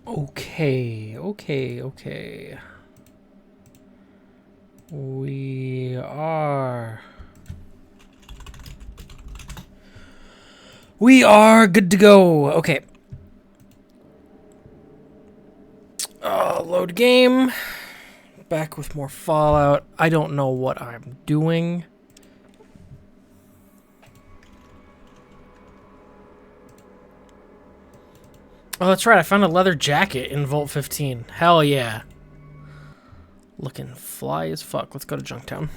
Okay, okay, okay. We are good to go. Okay. Load game. Back with more Fallout. I don't know what I'm doing. Oh, that's right. I found a leather jacket in Vault 15. Hell yeah. Looking fly as fuck. Let's go to Junktown.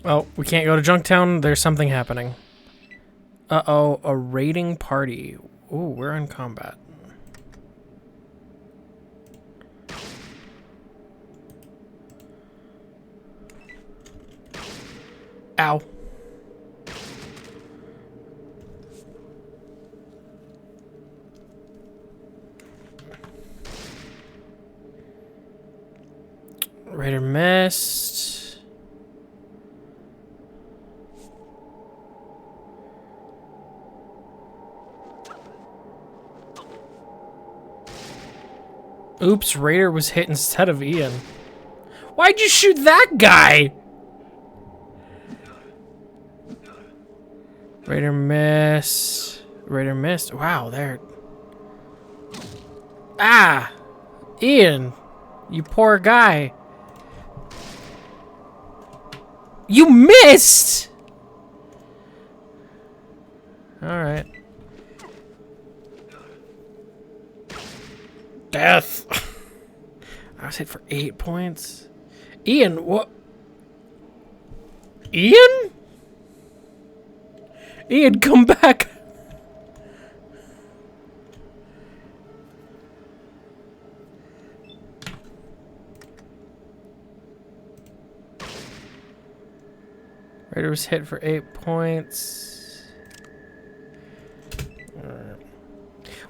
Oh, we can't go to Junktown. There's something happening. Uh-oh, a raiding party. Ooh, we're in combat. Ow. Raider missed. Oops, Raider was hit instead of Ian. Why'd you shoot that guy? Raider missed. Raider missed. Wow, there. Ah! Ian! You poor guy. You missed! Alright. Death! I was hit for 8 points. Ian, what? Ian? Ian, come back! Raider was hit for 8 points.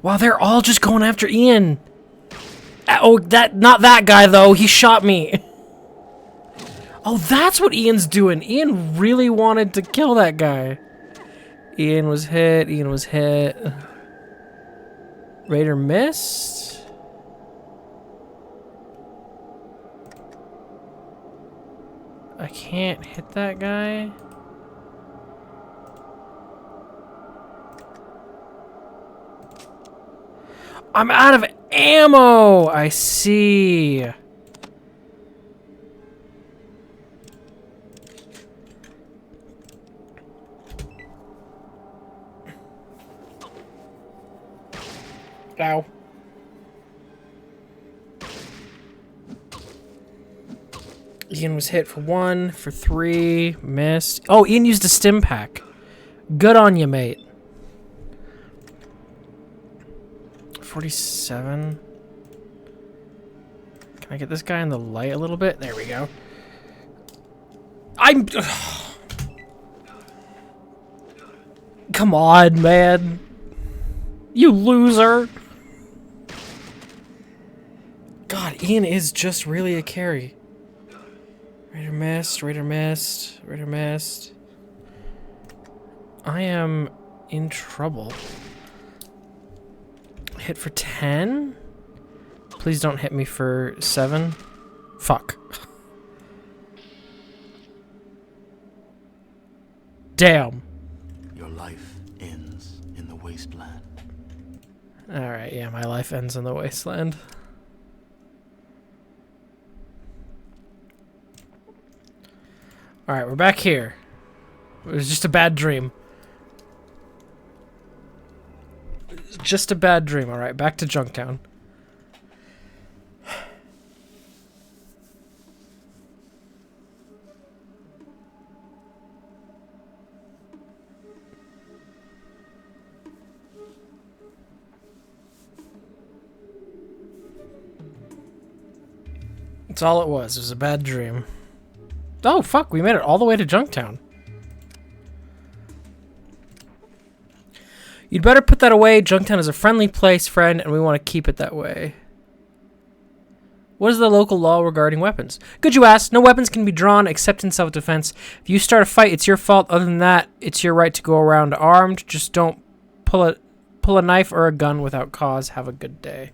Wow, they're all just going after Ian. Oh, not that guy though. He shot me. Oh, that's what Ian's doing. Ian really wanted to kill that guy. Ian was hit. Ian was hit. Raider missed. I can't hit that guy. I'm out of ammo! I see. Ow. Ian was hit for 1, for 3, missed. Oh, Ian used a stim pack. Good on you, mate. 47. Can I get this guy in the light a little bit? There we go. I'm... Come on, man. You loser. God, Ian is just really a carry. Raider missed, Raider missed, Raider missed. I am in trouble. Hit for 10? Please don't hit me for 7. Fuck. Damn. Your life ends in the wasteland. Alright, yeah, my life ends in the wasteland. Alright, we're back here. It was just a bad dream. Just a bad dream. Alright, back to Junktown. That's all it was. It was a bad dream. Oh, fuck. We made it all the way to Junktown. You'd better put that away. Junktown is a friendly place, friend, and we want to keep it that way. What is the local law regarding weapons? Good you ask. No weapons can be drawn except in self-defense. If you start a fight, it's your fault. Other than that, it's your right to go around armed. Just don't pull a knife or a gun without cause. Have a good day.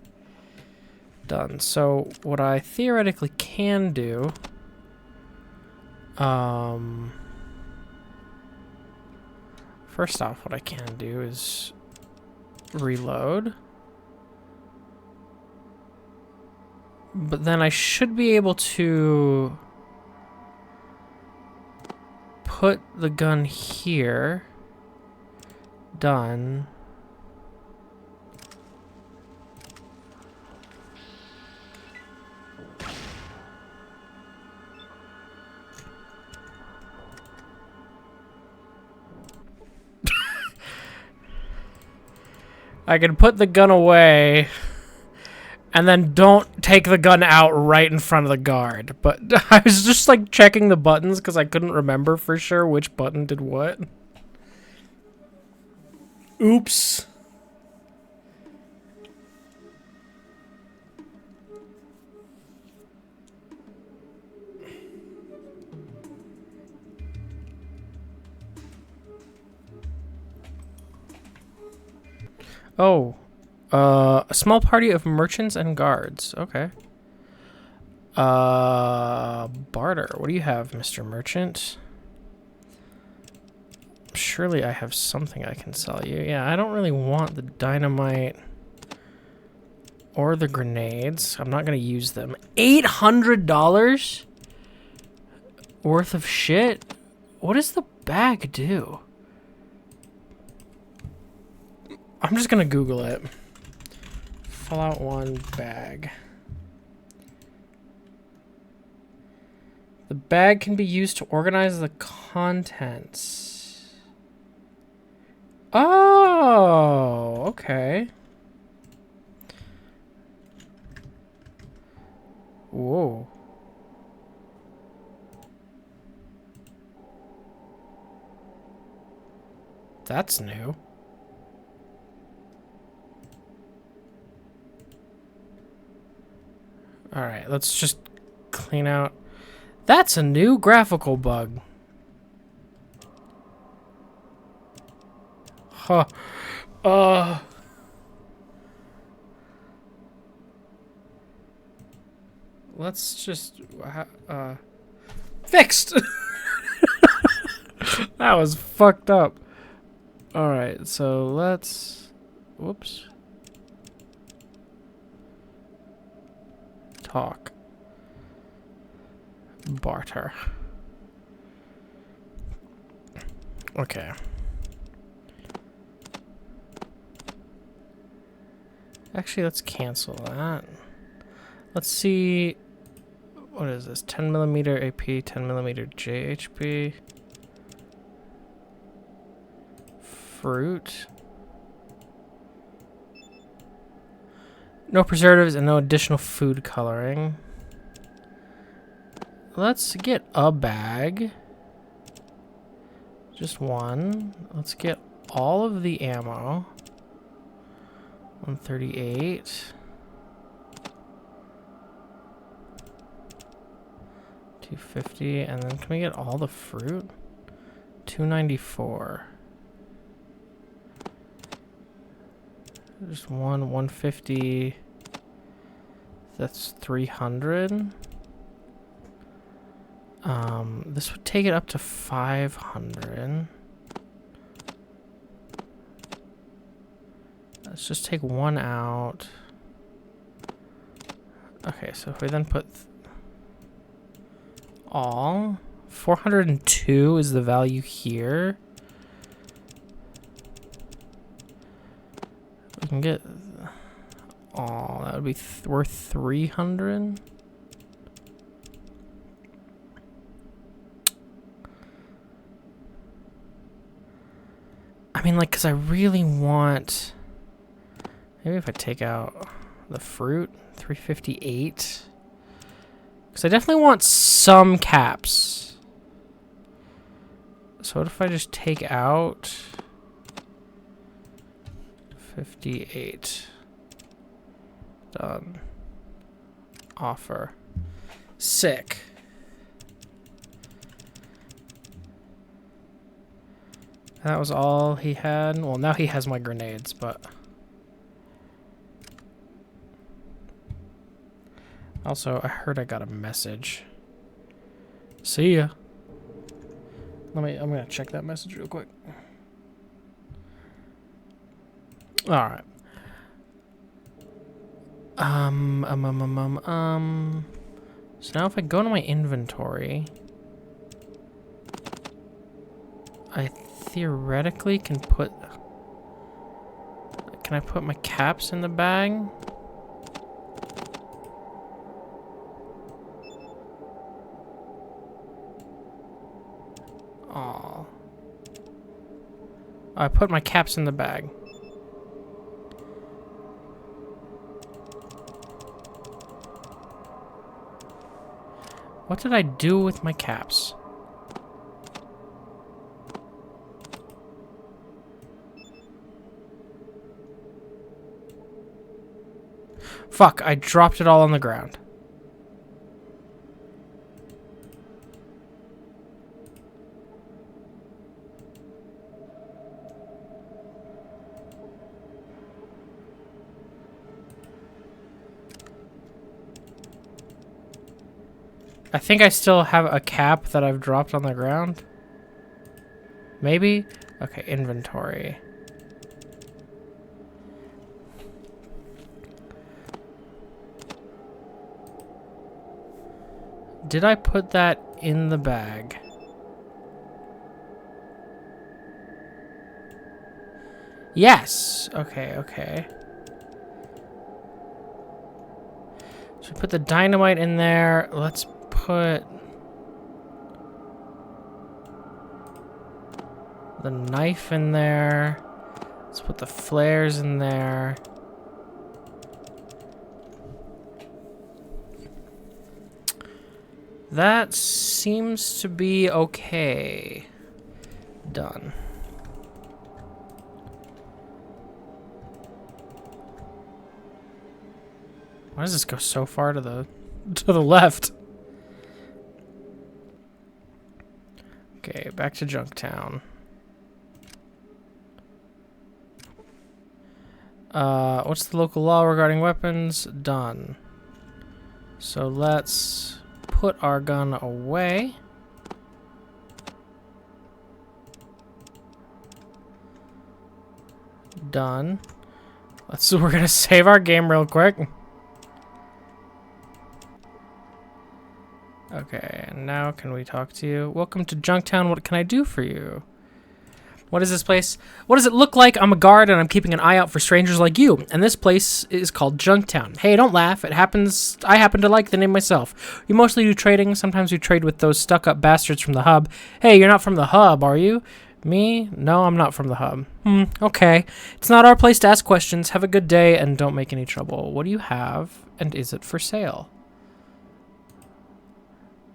Done. So what I theoretically can do... First off, what I can do is reload. But then I should be able to put the gun here. Done. I can put the gun away. And then don't take the gun out right in front of the guard. But I was just like checking the buttons because I couldn't remember for sure which button did what. Oops. Oh. A small party of merchants and guards. Okay. Barter. What do you have, Mr. Merchant? Surely I have something I can sell you. Yeah, I don't really want the dynamite or the grenades. I'm not going to use them. $800 worth of shit? What does the bag do? I'm just going to Google it. Fallout 1 bag. The bag can be used to organize the contents. Oh, okay. Whoa. That's new. Alright, let's just clean out. That's a new graphical bug. Huh. Let's just... Fixed! That was fucked up. Alright, so let's... Whoops. Talk. Barter. Okay. Actually, let's cancel that. Let's see. What is this? 10mm AP, 10mm JHP. Fruit. No preservatives and no additional food coloring. Let's get a bag. Just one. Let's get all of the ammo. 138. 250. And then can we get all the fruit? 294. Just one. 150. That's 300. This would take it up to 500. Let's just take one out. Okay, so if we then put all, 402 is the value here. We can get all, that would be worth 300. I mean, like, because I really want... Maybe if I take out the fruit, 358. Because I definitely want some caps. So what if I just take out 58. Done. Offer. Sick. That was all he had. Well, now he has my grenades, but... Also, I heard I got a message. See ya. I'm gonna check that message real quick. Alright. So now if I go to my inventory, I theoretically can put... Can I put my caps in the bag? Aw. I put my caps in the bag. What did I do with my caps? Fuck, I dropped it all on the ground. I think I still have a cap that I've dropped on the ground. Maybe? Okay, inventory. Did I put that in the bag? Yes! Okay, okay. So put the dynamite in there. Let's put the knife in there. Let's put the flares in there. That seems to be okay. Done. Why does this go so far to the left? Okay, back to Junktown. What's the local law regarding weapons? Done. So let's put our gun away. Done. We're gonna save our game real quick. Okay, and now can we talk to you? Welcome to Junktown. What can I do for you? What is this place? What does it look like? I'm a guard and I'm keeping an eye out for strangers like you. And this place is called Junktown. Hey, don't laugh. It happens. I happen to like the name myself. We mostly do trading. Sometimes we trade with those stuck-up bastards from the hub. Hey, you're not from the hub, are you? Me? No, I'm not from the hub. Okay. It's not our place to ask questions. Have a good day and don't make any trouble. What do you have and is it for sale?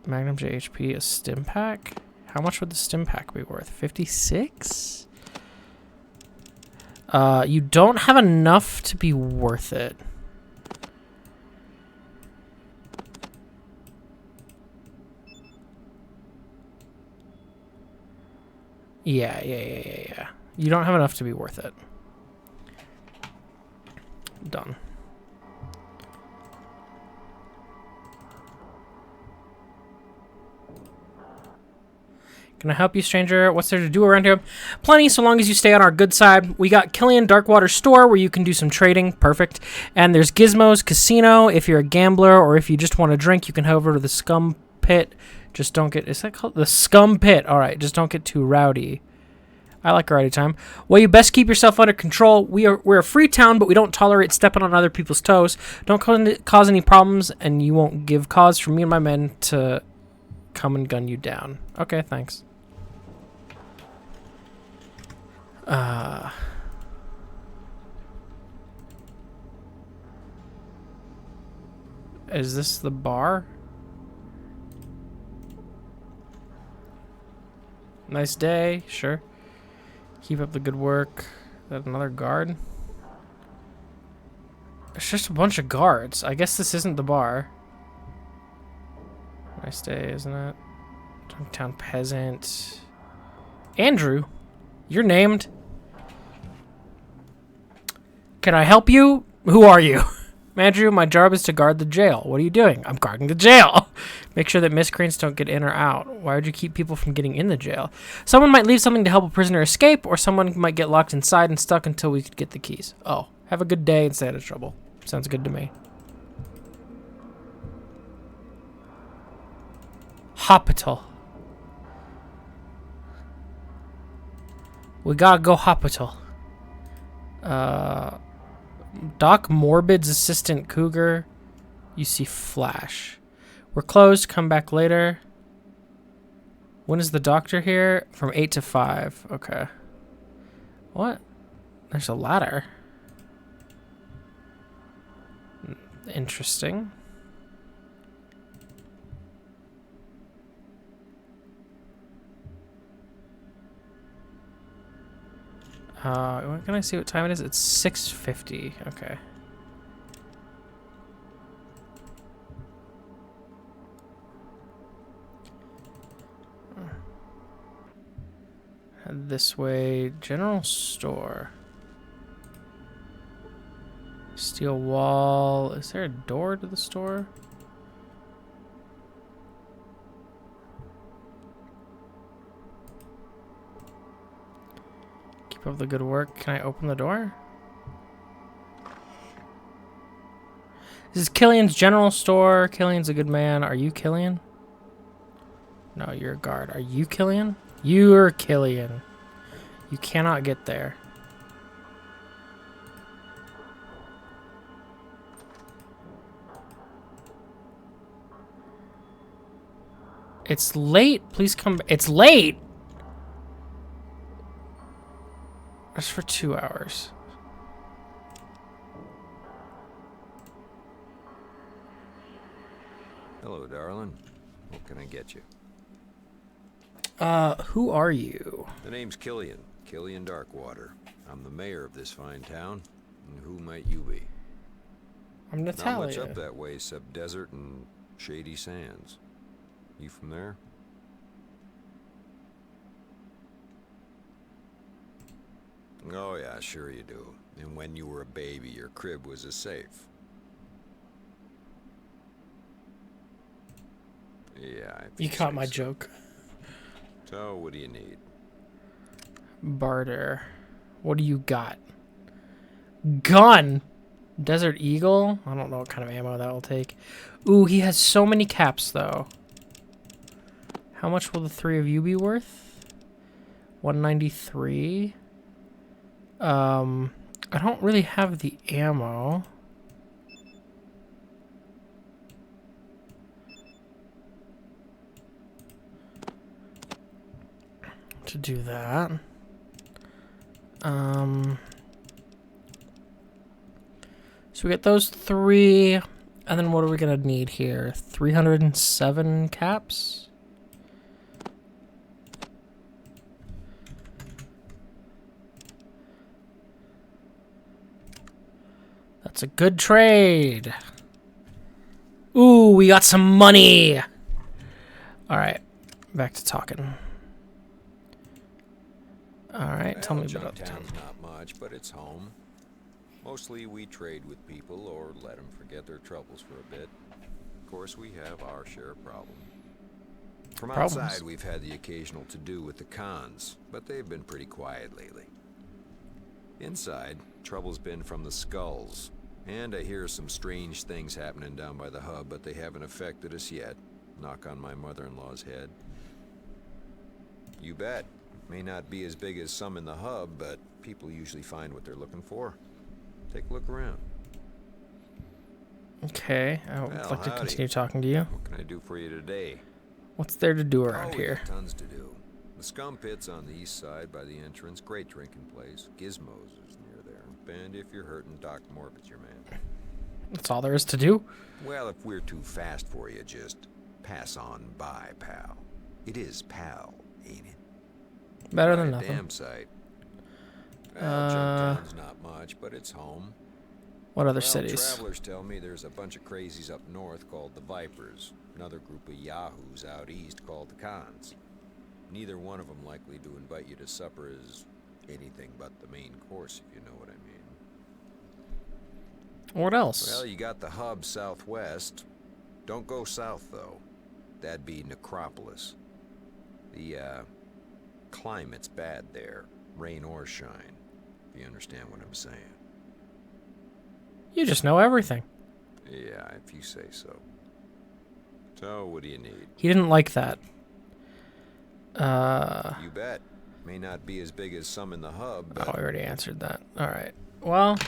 Magnum JHP, a stim pack? How much would the stim pack be worth? 56? You don't have enough to be worth it. Yeah. You don't have enough to be worth it. Done. Can I help you, stranger? What's there to do around here? Plenty, so long as you stay on our good side. We got Killian Darkwater Store, where you can do some trading. Perfect. And there's Gizmo's Casino. If you're a gambler or if you just want to drink, you can head over to the Scum Pit. Just don't get... Is that called? The Scum Pit. All right, just don't get too rowdy. I like a rowdy time. Well, you best keep yourself under control. We're a free town, but we don't tolerate stepping on other people's toes. Don't cause any problems, and you won't give cause for me and my men to come and gun you down. Okay, thanks. Is this the bar? Nice day, sure. Keep up the good work. Is that another guard? It's just a bunch of guards. I guess this isn't the bar. Nice day, isn't it? Town peasant. Andrew, you're named. Can I help you? Who are you? Andrew, my job is to guard the jail. What are you doing? I'm guarding the jail. Make sure that miscreants don't get in or out. Why would you keep people from getting in the jail? Someone might leave something to help a prisoner escape, or someone might get locked inside and stuck until we could get the keys. Oh, have a good day and stay out of trouble. Sounds good to me. Hospital. We gotta go hospital. Doc Morbid's assistant Cougar. You see Flash. We're closed. Come back later. When is the doctor here? From 8 to 5. Okay. What? There's a ladder. Interesting. Can I see what time it is? It's 6:50. Okay. Head this way. General store. Steel wall. Is there a door to the store? Keep up the good work. Can I open the door? This is Killian's general store. Killian's a good man. Are you Killian? No, you're a guard. Are you Killian? You're Killian. You cannot get there. It's late. Please come. It's late. That's for 2 hours. Hello, darling. What can I get you? Who are you? The name's Killian. Killian Darkwater. I'm the mayor of this fine town. And who might you be? I'm Natalia. Not much up that way except desert and shady sands. You from there? Oh yeah, sure you do. And when you were a baby, your crib was a safe. Yeah, You caught my joke. So, what do you need? Barter. What do you got? Gun! Desert Eagle? I don't know what kind of ammo that will take. Ooh, he has so many caps, though. How much will the 3 of you be worth? 193. I don't really have the ammo. To do that. So we get those 3, and then what are we gonna need here? 307 caps? That's a good trade. Ooh, we got some money. All right, back to talking. All right, tell me about the town. Junktown's not much, but it's home. Mostly we trade with people or let them forget their troubles for a bit. Of course, we have our share of problems. From outside, we've had the occasional to-do with the cons, but they've been pretty quiet lately. Inside, trouble's been from the skulls. And I hear some strange things happening down by the hub, but they haven't affected us yet. Knock on my mother-in-law's head. You bet. May not be as big as some in the hub, but people usually find what they're looking for. Take a look around. Okay, I would like to continue talking to you. What can I do for you today? What's there to do around we here? got tons to do. The Scum Pit's on the east side by the entrance. Great drinking place. Gizmos is near there. And if you're hurting, Doc Morbid's your man. That's all there is to do? Well, if we're too fast for you, just pass on by, pal. It is pal, ain't it? Better than nothing. Damn sight. Well, Junktown's not much, but it's home. What other Well, cities? travelers tell me there's a bunch of crazies up north called the Vipers, another group of yahoos out east called the Cons. Neither one of them likely to invite you to supper as anything but the main course, if you know what I mean. What else? Well, you got the hub southwest. Don't go south, though. That'd be Necropolis. The, climate's bad there, rain or shine, if you understand what I'm saying. You just know everything. Yeah, if you say so. So, what do you need? He didn't like that. You bet. May not be as big as some in the hub, but... Oh, I already answered that. Alright. Well...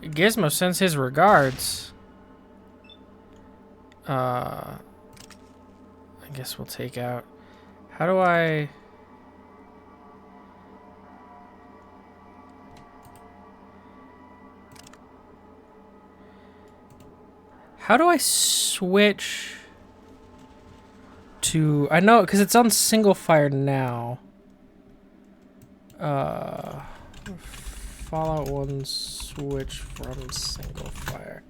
Gizmo sends his regards. I guess we'll take out... How do I... How do I switch to... I know, because it's on single fire now. Fallout 1 switch from single fire.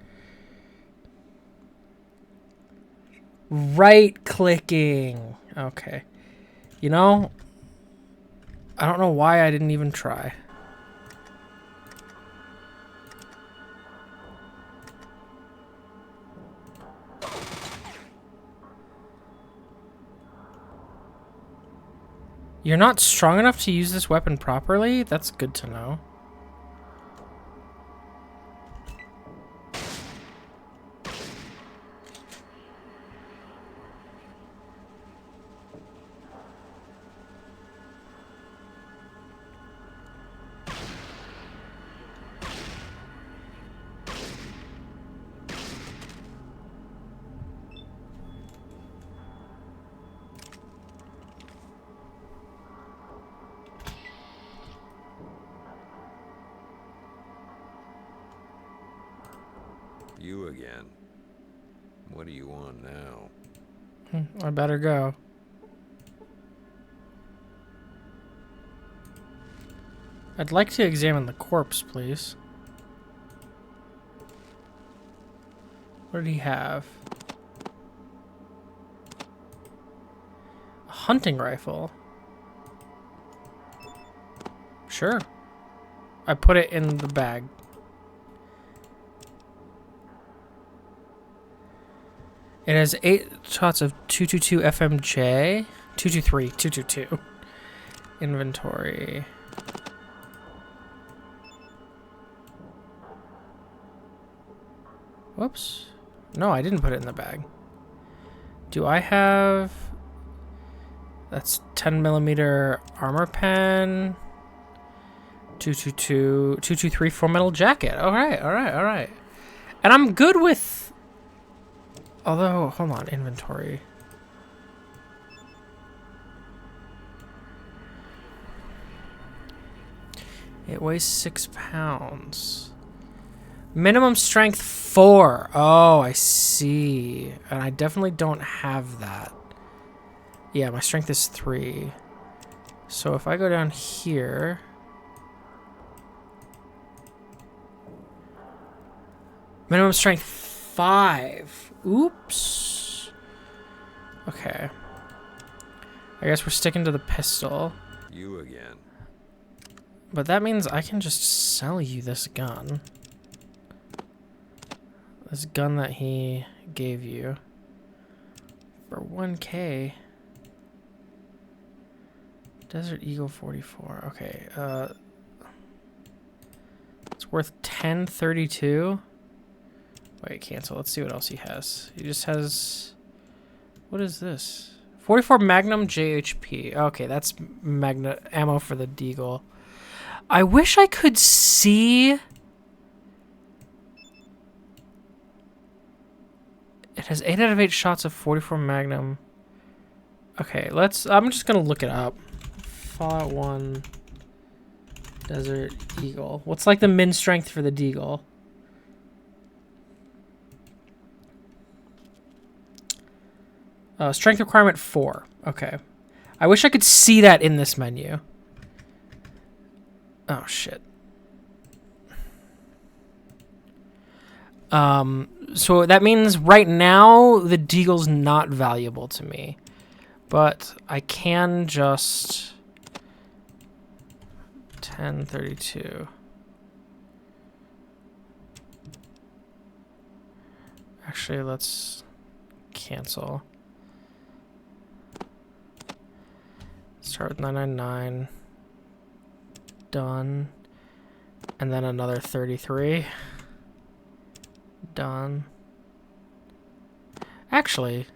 Right clicking. Okay. You know, I don't know why I didn't even try. You're not strong enough to use this weapon properly? That's good to know. You again. What do you want now? I better go. I'd like to examine the corpse, please. What did he have? A hunting rifle. Sure. I put it in the bag. It has 8 shots of 222 FMJ. 223. 222. Inventory. Whoops. No, I didn't put it in the bag. Do I have... That's 10mm armor pen. 222. 223 Full Metal Jacket. Alright, alright, alright. And I'm good with... Although, hold on, inventory. It weighs 6 pounds. Minimum strength 4. Oh, I see. And I definitely don't have that. Yeah, my strength is 3. So if I go down here... Minimum strength 5. Oops. Okay. I guess we're sticking to the pistol. You again. But that means I can just sell you this gun. This gun that he gave you. For 1K. Desert Eagle 44. Okay, it's worth 1032. Wait, cancel. Let's see what else he has. He just has... What is this? 44 Magnum JHP. Okay, that's ammo for the Deagle. I wish I could see... It has 8 out of 8 shots of 44 Magnum. Okay, I'm just gonna look it up. Fallout 1 Desert Eagle. What's like the min strength for the Deagle? Strength requirement 4. Okay. I wish I could see that in this menu. Oh, shit. So that means right now the deagle's not valuable to me. But I can just... 1032. Actually, let's cancel. Start with 999. Done. And then another 33. Done. Actually,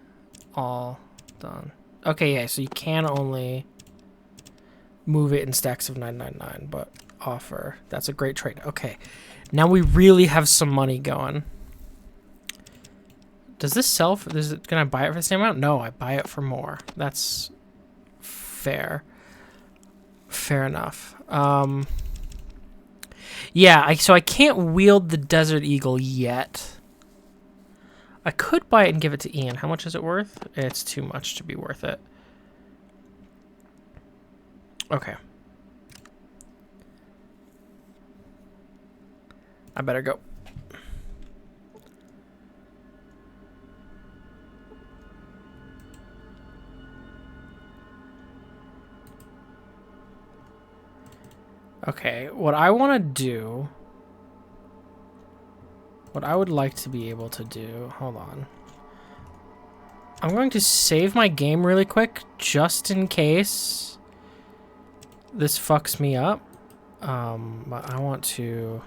all done. Okay, yeah, so you can only move it in stacks of 999, but offer. That's a great trade. Okay, now we really have some money going. Does this sell for, can I buy it for the same amount? No, I buy it for more. That's fair. Fair enough. Yeah, so I can't wield the Desert Eagle yet. I could buy it and give it to Ian. How much is it worth? It's too much to be worth it. Okay. I better go. Okay, what I want to do... What I would like to be able to do... Hold on. I'm going to save my game really quick, just in case this fucks me up. But I want to...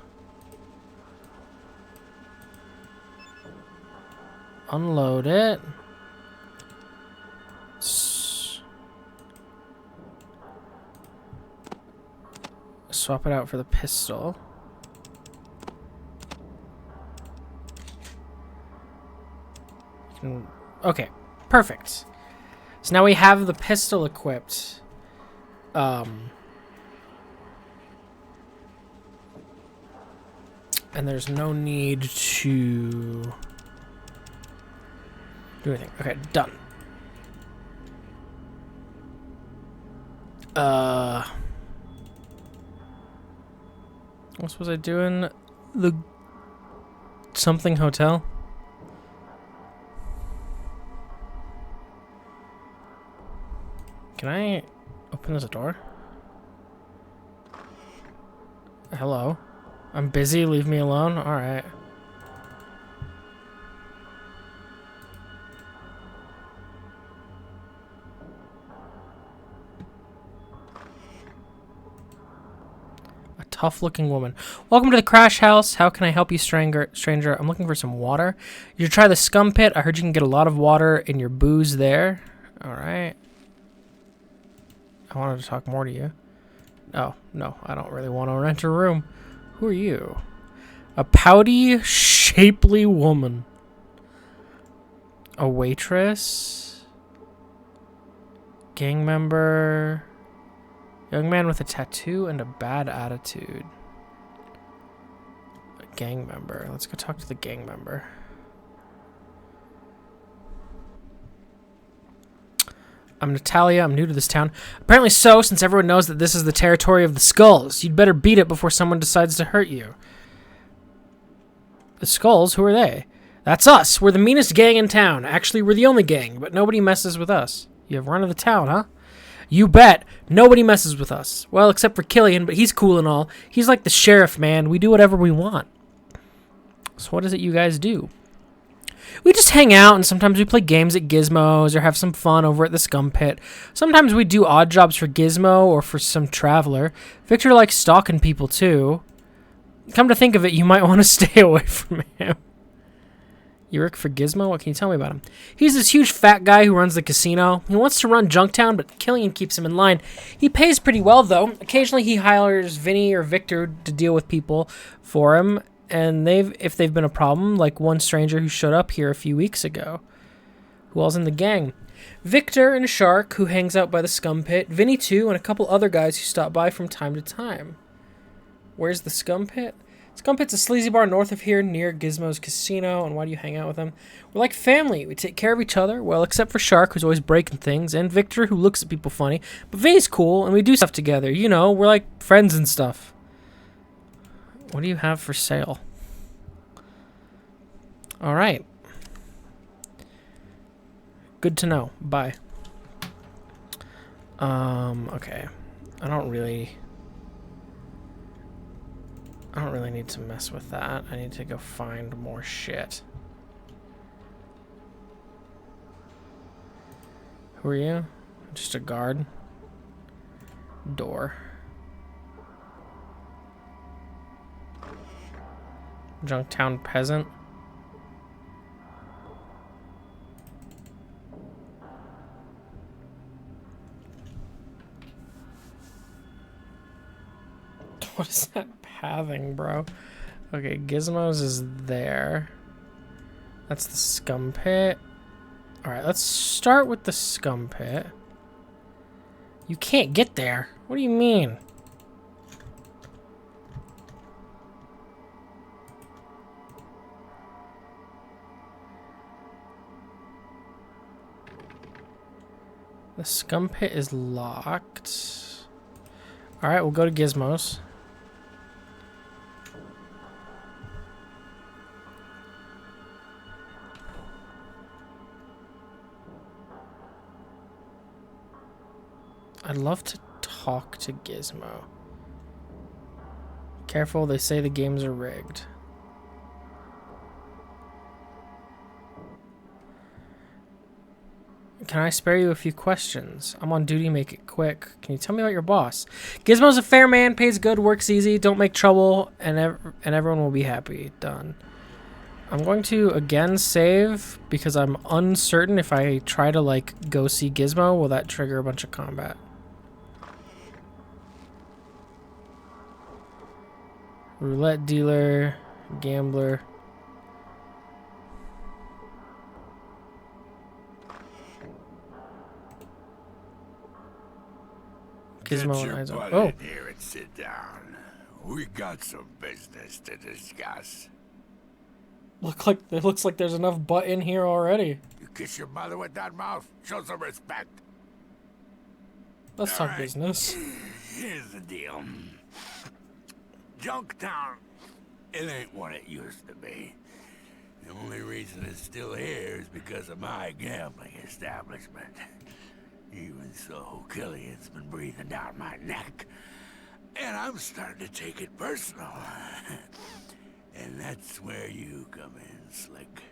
unload it. Swap it out for the pistol. Okay, perfect. So now we have the pistol equipped. And there's no need to do anything. Okay, done. What was I doing? The something hotel? Can I open this door? Hello? I'm busy, leave me alone? Alright. Tough-looking woman. Welcome to the Crash House. How can I help you, stranger? I'm looking for some water. You should try the Scum Pit. I heard you can get a lot of water in your booze there. All right. I wanted to talk more to you. Oh, no. I don't really want to rent a room. Who are you? A pouty, shapely woman. A waitress? Gang member... Young man with a tattoo and a bad attitude. A gang member. Let's go talk to the gang member. I'm Natalia. I'm new to this town. Apparently so, since everyone knows that this is the territory of the Skulls. You'd better beat it before someone decides to hurt you. The Skulls? Who are they? That's us. We're the meanest gang in town. Actually, we're the only gang, but nobody messes with us. You have run of the town, huh? You bet. Nobody messes with us. Well, except for Killian, but he's cool and all. He's like the sheriff, man. We do whatever we want. So what is it you guys do? We just hang out, and sometimes we play games at Gizmo's or have some fun over at the Scum Pit. Sometimes we do odd jobs for Gizmo or for some traveler. Victor likes stalking people, too. Come to think of it, you might want to stay away from him. You work for Gizmo? What can you tell me about him? He's this huge fat guy who runs the casino. He wants to run Junktown, but Killian keeps him in line. He pays pretty well, though. Occasionally he hires Vinny or Victor to deal with people for him, and if they've been a problem, like one stranger who showed up here a few weeks ago. Who all's in the gang? Victor and Shark, who hangs out by the Scum Pit. Vinny, too, and a couple other guys who stop by from time to time. Where's the Scum Pit? Scumpit's a sleazy bar north of here near Gizmo's Casino. And why do you hang out with him? We're like family. We take care of each other. Well, except for Shark, who's always breaking things, and Victor, who looks at people funny. But Vay's cool, and we do stuff together. You know, we're like friends and stuff. What do you have for sale? All right. Good to know. Bye. Okay. I don't really need to mess with that. I need to go find more shit. Who are you? Just a guard? Door. Junktown peasant? What is that pathing, bro? Okay, Gizmo's is there. That's the scum pit. Alright, let's start with the scum pit. You can't get there. What do you mean? The scum pit is locked. Alright, we'll go to Gizmo's. I'd love to talk to Gizmo. Careful, they say the games are rigged. Can I spare you a few questions? I'm on duty, make it quick. Can you tell me about your boss? Gizmo's a fair man, pays good, works easy, don't make trouble, and everyone will be happy. Done. I'm going to again save because I'm uncertain if I try to like go see Gizmo, will that trigger a bunch of combat? Roulette dealer, gambler. Gizmo and eyes on. Oh, here and sit down. We got some business to discuss. Looks like there's enough butt in here already. You kiss your mother with that mouth? Show some respect. Let's talk business. Here's the deal. Junktown, it ain't what it used to be. The only reason it's still here is because of my gambling establishment. Even so, Killian's been breathing down my neck. And I'm starting to take it personal. And that's where you come in, Slick.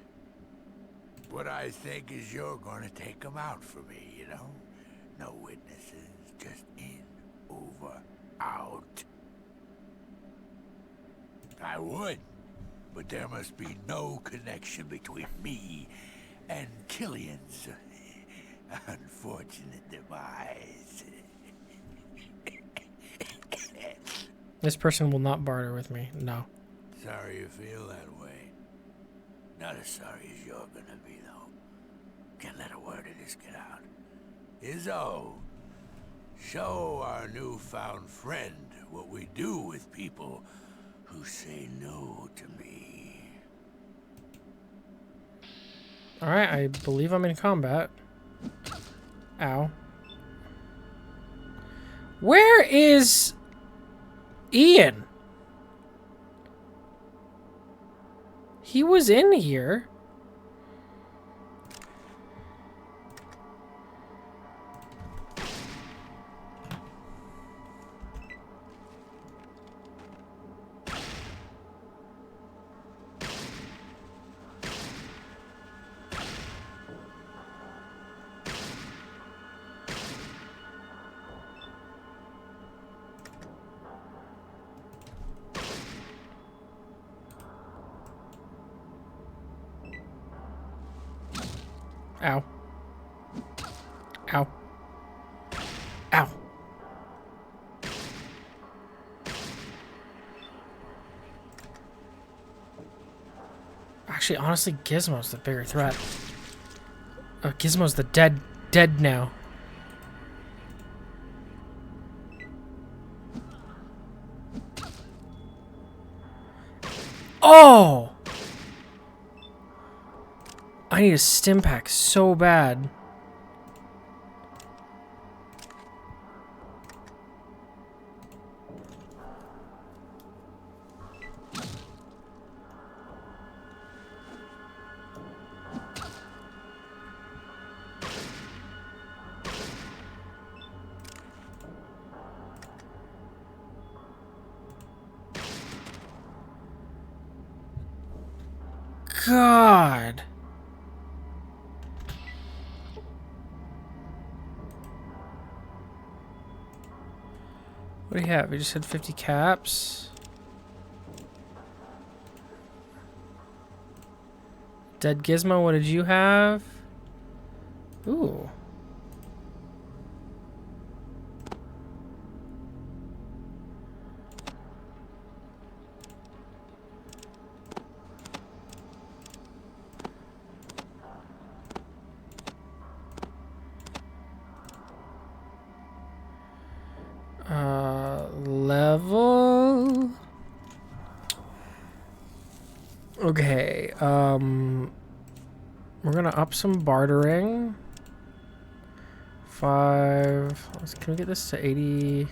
What I think is you're gonna take him out for me, you know? No witnesses, just in, over, out. I would, but there must be no connection between me and Killian's unfortunate demise. This person will not barter with me. No. Sorry you feel that way. Not as sorry as you're gonna be, though. Can't let a word of this get out. Izzo, show our newfound friend what we do with people who say no to me. Alright, I believe I'm in combat. Ow. Where is Ian? He was in here. Ow. Ow. Ow. Actually, honestly, Gizmo's the bigger threat. Oh, Gizmo's the dead now. Oh! I need a stim pack so bad. God. What do you have? We just had 50 caps. Dead Gizmo, what did you have? Ooh. Level. Okay, we're gonna up some bartering. 5. Can we get this to 80?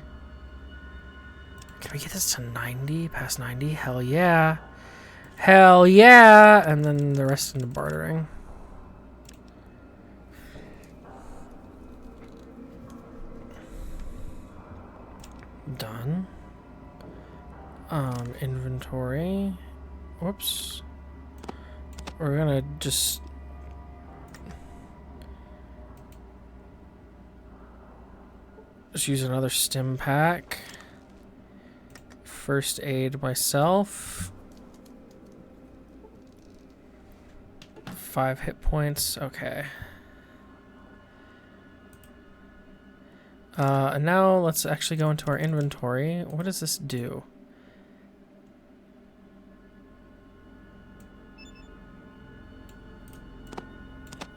Can we get this to 90? Past 90? Hell yeah. Hell yeah! And then the rest into bartering. Done. Inventory. Whoops. We're gonna just use another stim pack. First aid myself. 5 hit points. Okay. And now let's actually go into our inventory. What does this do?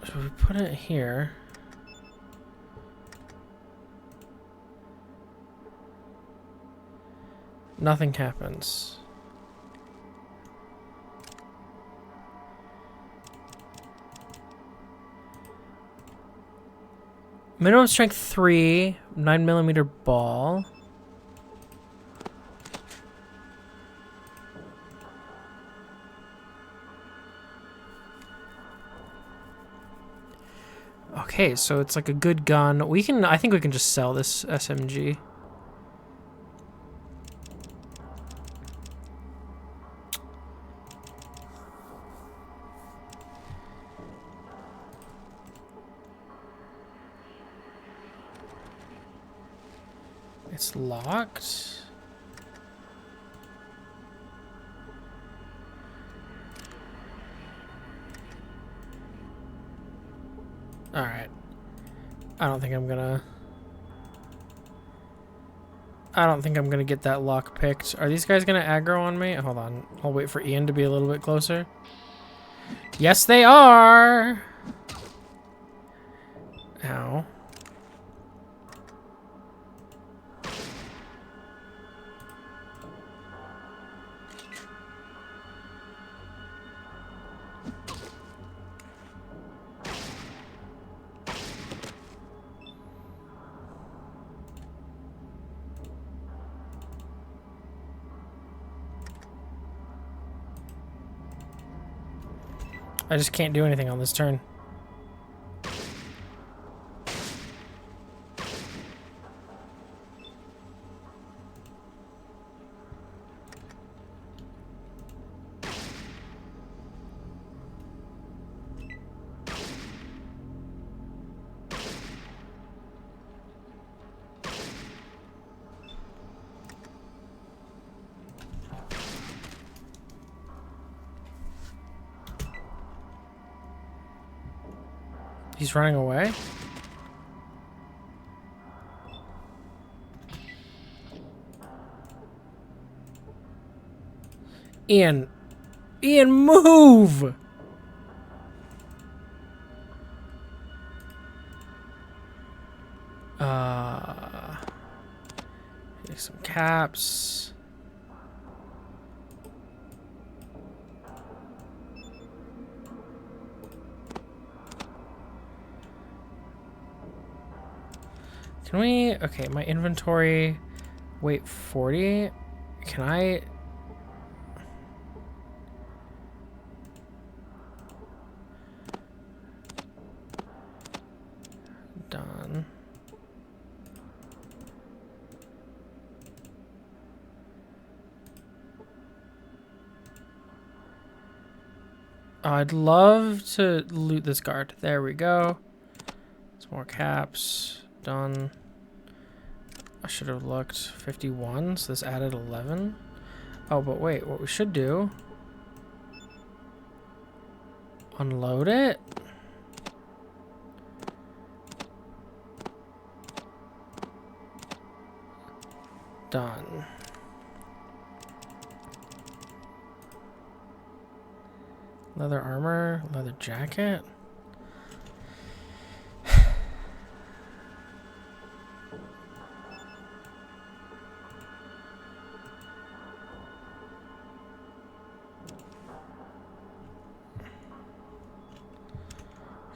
So we put it here. Nothing happens. Minimum strength 3, 9mm ball. Okay, so it's like a good gun. I think we can just sell this SMG. It's locked. All right. I don't think I'm gonna get that lock picked. Are these guys gonna aggro on me? Hold on. I'll wait for Ian to be a little bit closer. Yes, they are. Ow. I just can't do anything on this turn. He's running away? Ian. Ian, move! Take some caps. Can we... Okay, my inventory... Weight 40. Can I... Done. I'd love to loot this guard. There we go. Some more caps. Done. I should have looked. 51, so this added 11. Oh, but wait, what we should do... Unload it? Done. Leather armor, leather jacket.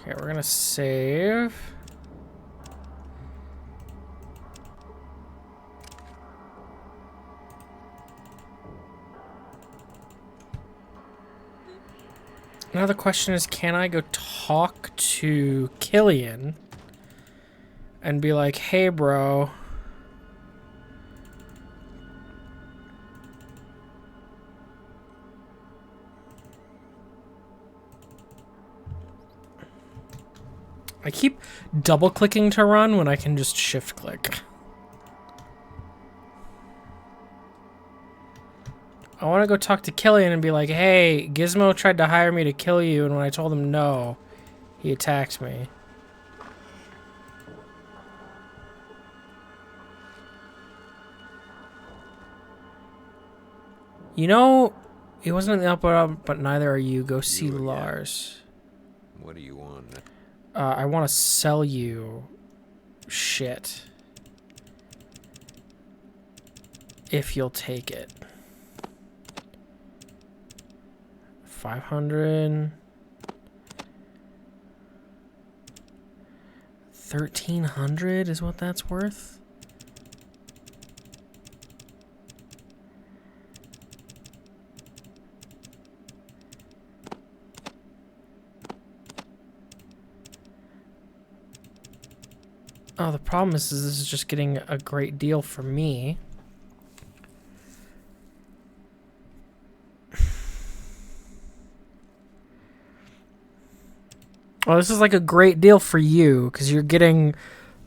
Okay, we're gonna save. Now the question is, can I go talk to Killian and be like, hey, bro. I keep double clicking to run when I can just shift click. I want to go talk to Killian and be like, hey, Gizmo tried to hire me to kill you, and when I told him no, he attacked me. You know, he wasn't in the upper, but neither are you. Go see Lars. What do you want? I want to sell you shit. If you'll take it. 500. 1,300 is what that's worth. Oh, the problem is this is just getting a great deal for me. Well, this is like a great deal for you because you're getting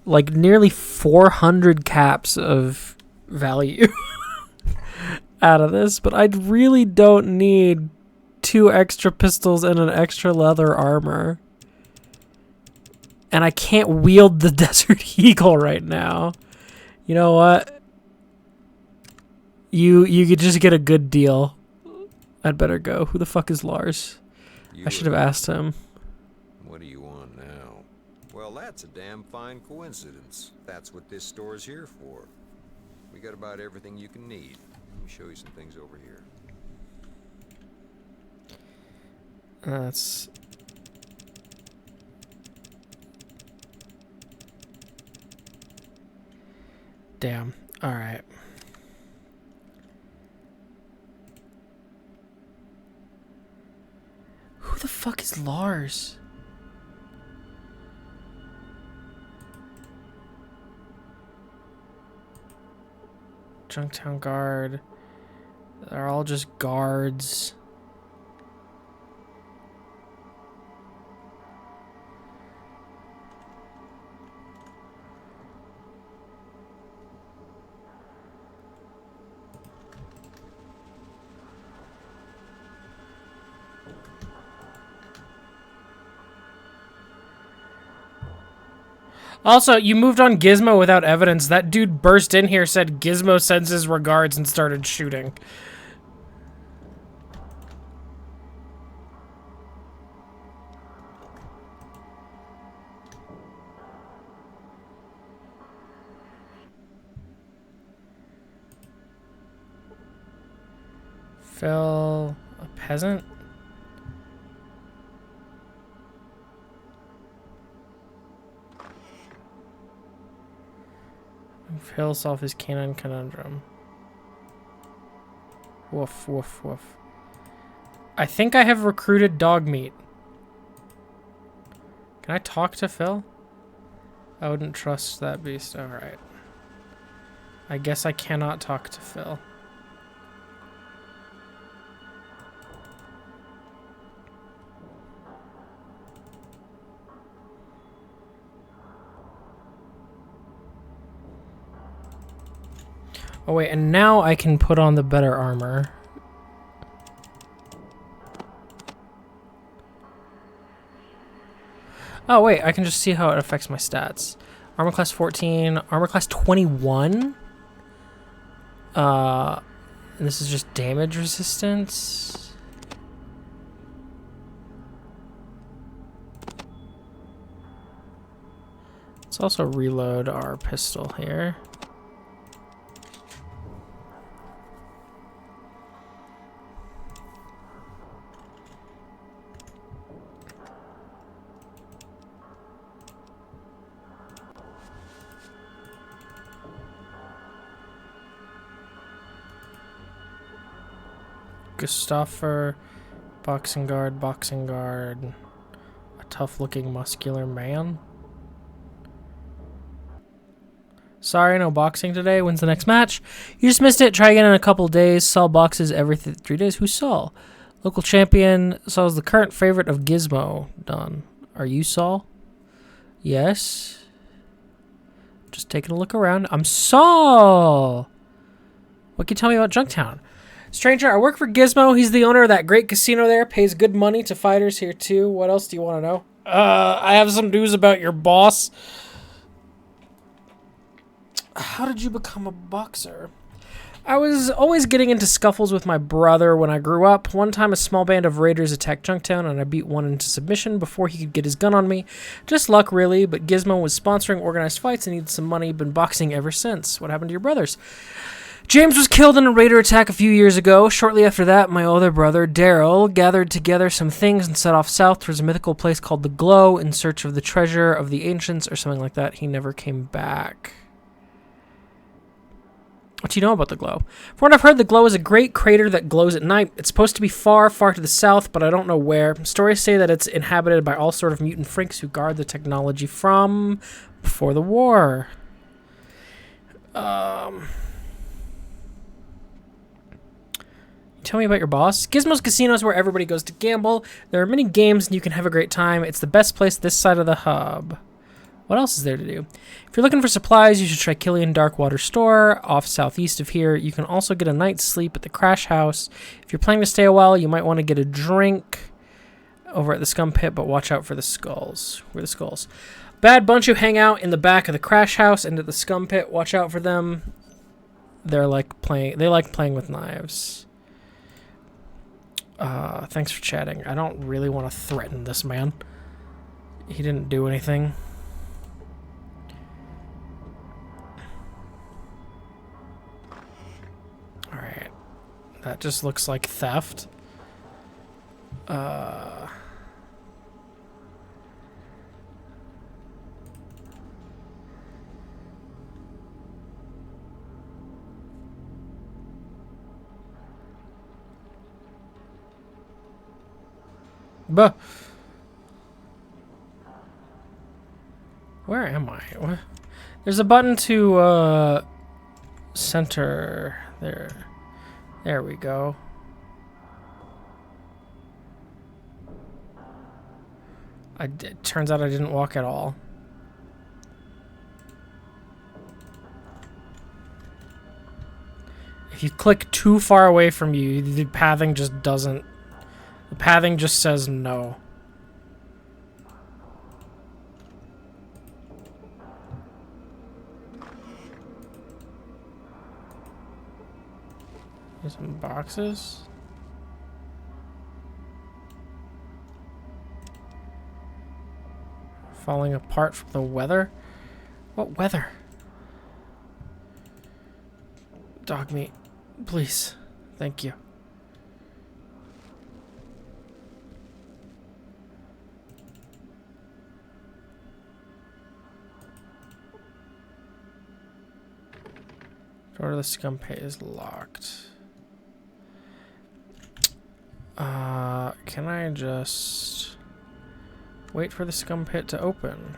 like nearly 400 caps of value out of this, but I really don't need 2 extra pistols and an extra leather armor. And I can't wield the Desert Eagle right now. You know what? You could just get a good deal. I'd better go. Who the fuck is Lars? I should have asked him. What do you want now? Well, that's a damn fine coincidence. That's what this store's here for. We got about everything you can need. Let me show you some things over here. That's... Damn. Alright. Who the fuck is Lars? Junktown Guard. They're all just guards. Also, you moved on Gizmo without evidence. That dude burst in here, said Gizmo sends his regards, and started shooting. Phil, a peasant? Phil solve his canine conundrum. Woof, woof, woof. I think I have recruited dog meat. Can I talk to Phil? I wouldn't trust that beast. Alright. I guess I cannot talk to Phil. Oh wait, and now I can put on the better armor. Oh wait, I can just see how it affects my stats. Armor class 14, armor class 21. And this is just damage resistance. Let's also reload our pistol here. Gustaffer, boxing guard, a tough-looking muscular man. Sorry, no boxing today. When's the next match? You just missed it. Try again in a couple days. Saul boxes every 3 days. Who's Saul? Local champion. Saul's the current favorite of Gizmo. Done. Are you Saul? Yes. Just taking a look around. I'm Saul! What can you tell me about Junktown? Stranger, I work for Gizmo. He's the owner of that great casino there. Pays good money to fighters here, too. What else do you want to know? I have some news about your boss. How did you become a boxer? I was always getting into scuffles with my brother when I grew up. One time, a small band of raiders attacked Junktown, and I beat one into submission before he could get his gun on me. Just luck, really, but Gizmo was sponsoring organized fights and needed some money. Been boxing ever since. What happened to your brothers? James was killed in a raider attack a few years ago. Shortly after that, my older brother, Daryl, gathered together some things and set off south towards a mythical place called the Glow in search of the treasure of the ancients or something like that. He never came back. What do you know about the Glow? From what I've heard, the Glow is a great crater that glows at night. It's supposed to be far, far to the south, but I don't know where. Stories say that it's inhabited by all sort of mutant freaks who guard the technology from before the war. Tell me about your boss. Gizmo's Casino is where everybody goes to gamble. There are many games and you can have a great time. It's the best place this side of the hub. What else is there to do? If you're looking for supplies, you should try Killian Darkwater Store off southeast of here. You can also get a night's sleep at the Crash House. If you're planning to stay a while, you might want to get a drink over at the Scum Pit, but watch out for the skulls. Where are the skulls? Bad bunch who hang out in the back of the Crash House and at the Scum Pit. Watch out for them. They like playing with knives. Thanks for chatting. I don't really want to threaten this man. He didn't do anything. Alright. That just looks like theft. Buh. Where am I? What? There's a button to center there. There we go. It turns out I didn't walk at all. If you click too far away from you, the pathing just doesn't. The pathing just says no. There's some boxes. Falling apart from the weather? What weather? Dog meat. Please. Thank you. Door to the scum pit is locked. Can I just wait for the scum pit to open?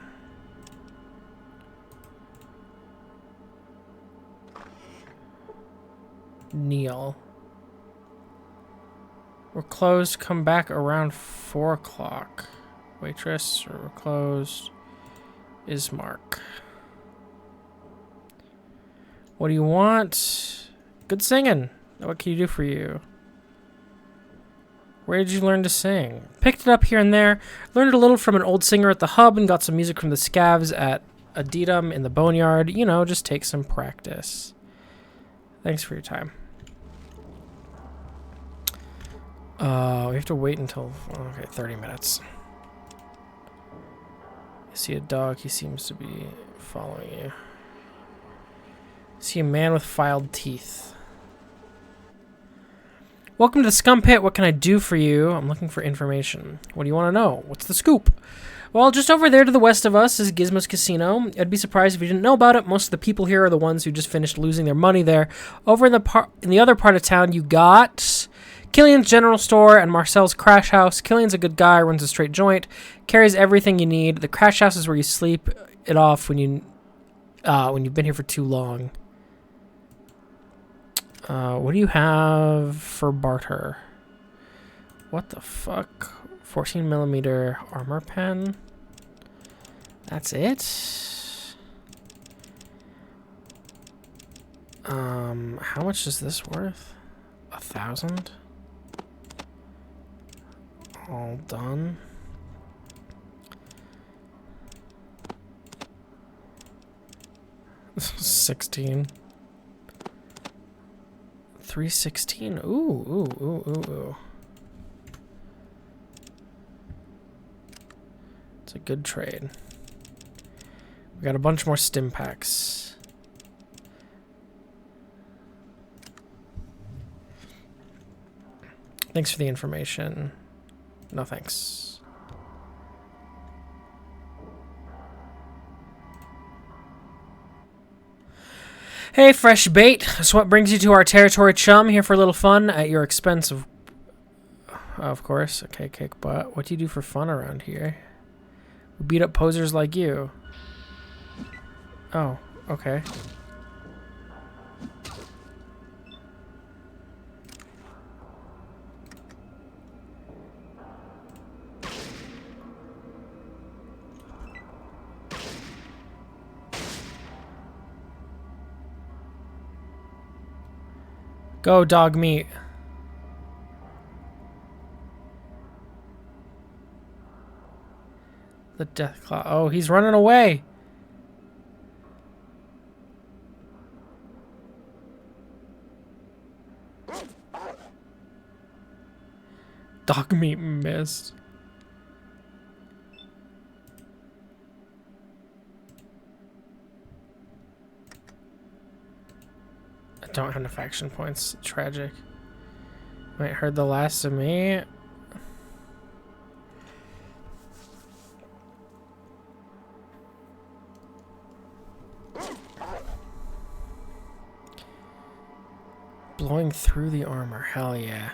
Neil. We're closed. Come back around 4 o'clock. Waitress, we're closed. Ismark. What do you want? Good singing. What can you do for you? Where did you learn to sing? Picked it up here and there. Learned a little from an old singer at the hub and got some music from the scavs at Aditum in the boneyard. You know, just take some practice. Thanks for your time. We have to wait until... Okay, 30 minutes. I see a dog. He seems to be following you. I see a man with filed teeth. Welcome to the scum pit. What can I do for you? I'm looking for information. What do you want to know? What's the scoop? Well, just over there to the west of us is Gizmo's Casino. I'd be surprised if you didn't know about it. Most of the people here are the ones who just finished losing their money there. Over in the other part of town, you got Killian's General Store and Marcel's Crash House. Killian's a good guy, runs a straight joint, carries everything you need. The Crash House is where you sleep it off when you've been here for too long. What do you have for barter? What the fuck? 14mm armor pen. That's it? How much is this worth? 1,000? All done. $16. 316. Ooh. It's a good trade. We got a bunch more stim packs. Thanks for the information. No thanks. Hey, fresh bait. So what brings you to our territory, chum? Here for a little fun at your expense, of course. Okay, kick butt. What do you do for fun around here? We beat up posers like you. Oh, okay. Go, dog meat. The death claw. Oh, he's running away. Dog meat missed. I don't have enough action points. Tragic. Might heard the last of me. Blowing through the armor. Hell yeah.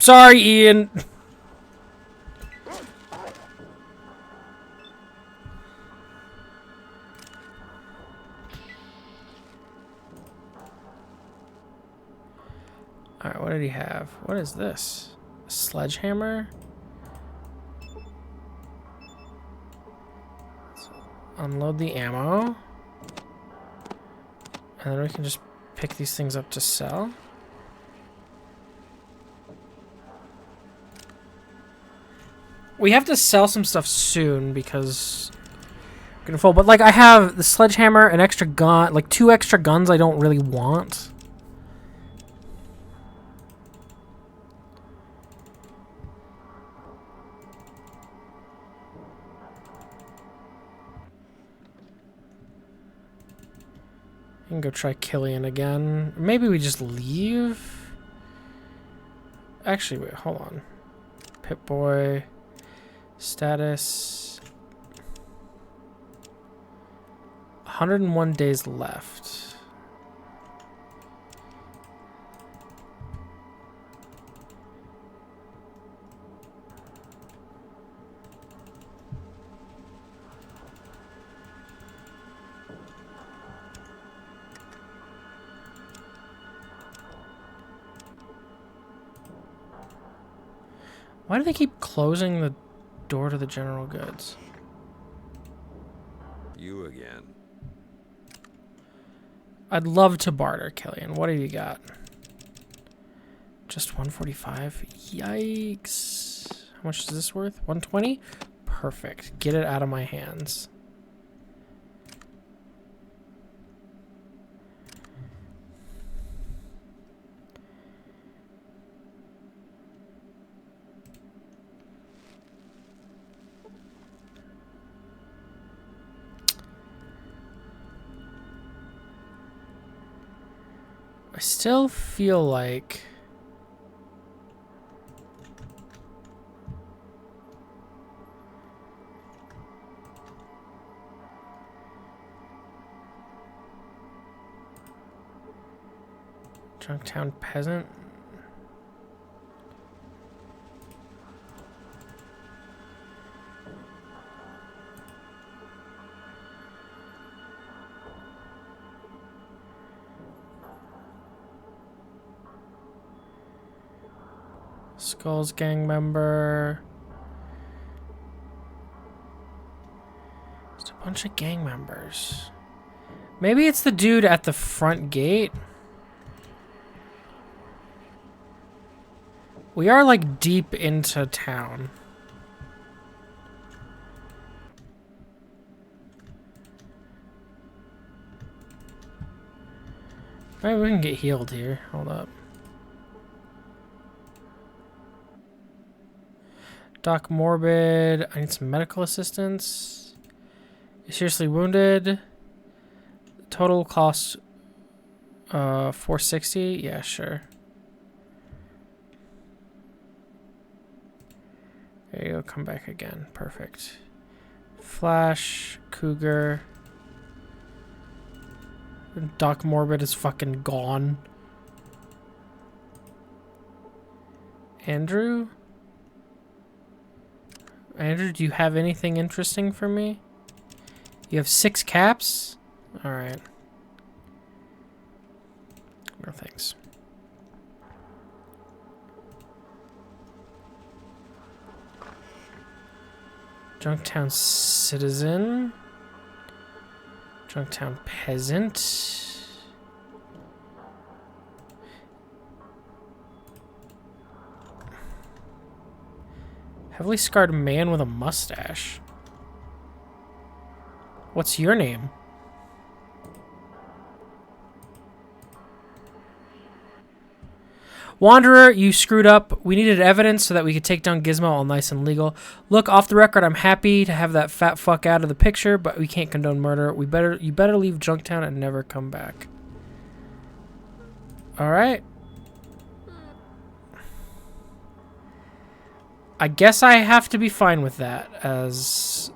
Sorry, Ian. Alright, what did he have? What is this? A sledgehammer? Let's unload the ammo. And then we can just pick these things up to sell. We have to sell some stuff soon because we're gonna fall. But like, I have the sledgehammer, an extra gun, like 2 extra guns I don't really want. I can go try Killian again. Maybe we just leave. Actually, wait, hold on. Pip-Boy. Status. 101 days left. Why do they keep closing the door to the general goods? You again. I'd love to barter, Killian. What have you got? Just 145? Yikes. How much is this worth? 120? Perfect. Get it out of my hands. I still feel like Junktown Peasant. Skull's gang member. Just a bunch of gang members. Maybe it's the dude at the front gate. We are like deep into town. Maybe we can get healed here. Hold up. Doc Morbid. I need some medical assistance. You're seriously wounded. Total cost 460. Yeah, sure. There you go. Come back again. Perfect. Flash. Cougar. Doc Morbid is fucking gone. Andrew? Andrew, do you have anything interesting for me? You have 6 caps? Alright. No thanks. Junktown Citizen. Junktown Peasant. Heavily scarred man with a mustache. What's your name? Wanderer, you screwed up. We needed evidence so that we could take down Gizmo all nice and legal. Look, off the record, I'm happy to have that fat fuck out of the picture, but we can't condone murder. You better leave Junktown and never come back. Alright. I guess I have to be fine with that, as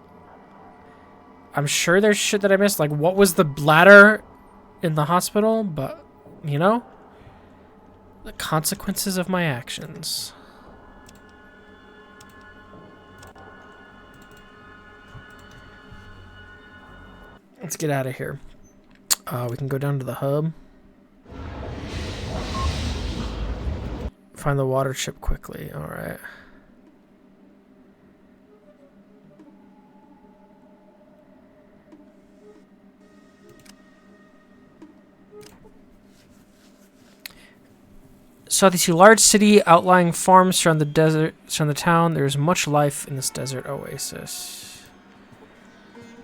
I'm sure there's shit that I missed. Like, what was the bladder in the hospital? But, you know, the consequences of my actions. Let's get out of here. We can go down to the hub. Find the water chip quickly. All right. Southeast large city, outlying farms surround the desert, surround the town. There is much life in this desert oasis.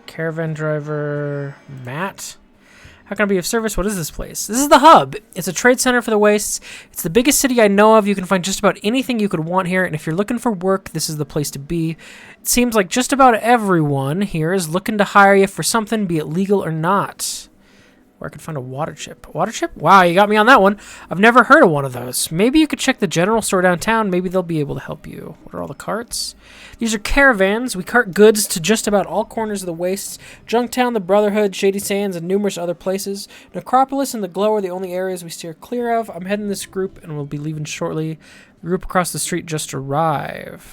Caravan driver Matt. How can I be of service? What is this place? This is the hub. It's a trade center for the wastes. It's the biggest city I know of. You can find just about anything you could want here, and if you're looking for work, this is the place to be. It seems like just about everyone here is looking to hire you for something, be it legal or not. Where I could find a water chip. Water chip? Wow, you got me on that one. I've never heard of one of those. Maybe you could check the general store downtown. Maybe they'll be able to help you. What are all the carts? These are caravans. We cart goods to just about all corners of the wastes. Junktown, the Brotherhood, Shady Sands, and numerous other places. Necropolis and the Glow are the only areas we steer clear of. I'm heading this group and we'll be leaving shortly. The group across the street just arrived.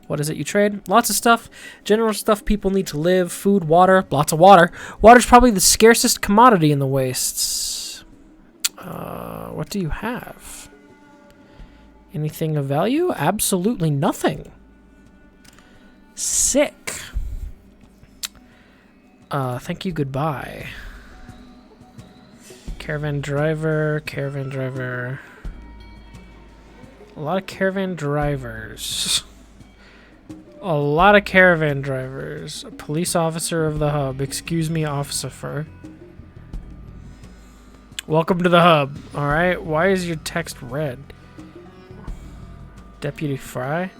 What is it you trade? Lots of stuff. General stuff people need to live. Food, water. Lots of water. Water's probably the scarcest commodity in the wastes. What do you have? Anything of value? Absolutely nothing. Sick. Thank you, goodbye. Caravan driver, caravan driver. A lot of caravan drivers. A lot of caravan drivers. A police officer of the hub. Excuse me, officer. Welcome to the hub. Alright, why is your text red? Deputy Fry?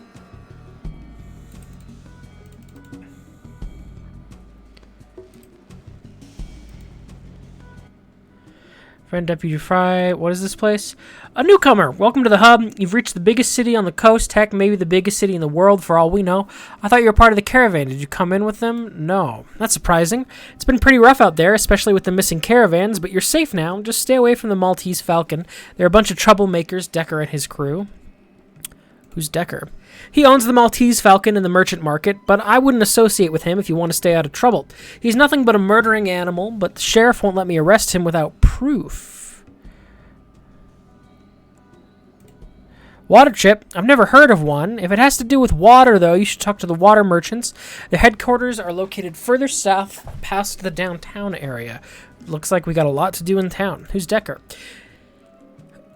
Friend Deputy Fry, what is this place? A newcomer! Welcome to the hub. You've reached the biggest city on the coast, heck, maybe the biggest city in the world for all we know. I thought you were part of the caravan. Did you come in with them? No. That's surprising. It's been pretty rough out there, especially with the missing caravans, but you're safe now. Just stay away from the Maltese Falcon. They're a bunch of troublemakers, Decker and his crew. Who's Decker? He owns the Maltese Falcon in the merchant market, but I wouldn't associate with him if you want to stay out of trouble. He's nothing but a murdering animal, but the sheriff won't let me arrest him without proof. Water chip? I've never heard of one. If it has to do with water, though, you should talk to the water merchants. Their headquarters are located further south, past the downtown area. Looks like we got a lot to do in town. Who's Decker?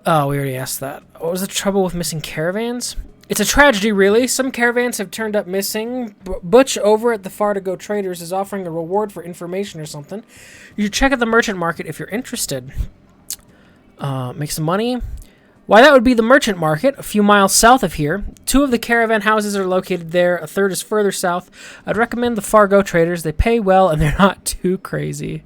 Oh, we already asked that. What was the trouble with missing caravans? It's a tragedy, really. Some caravans have turned up missing. Butch over at the Far-to-Go Traders is offering a reward for information or something. You should check out the merchant market if you're interested. Make some money? Why, that would be the merchant market, a few miles south of here. 2 of the caravan houses are located there. A 3rd is further south. I'd recommend the Far-Go Traders. They pay well, and they're not too crazy.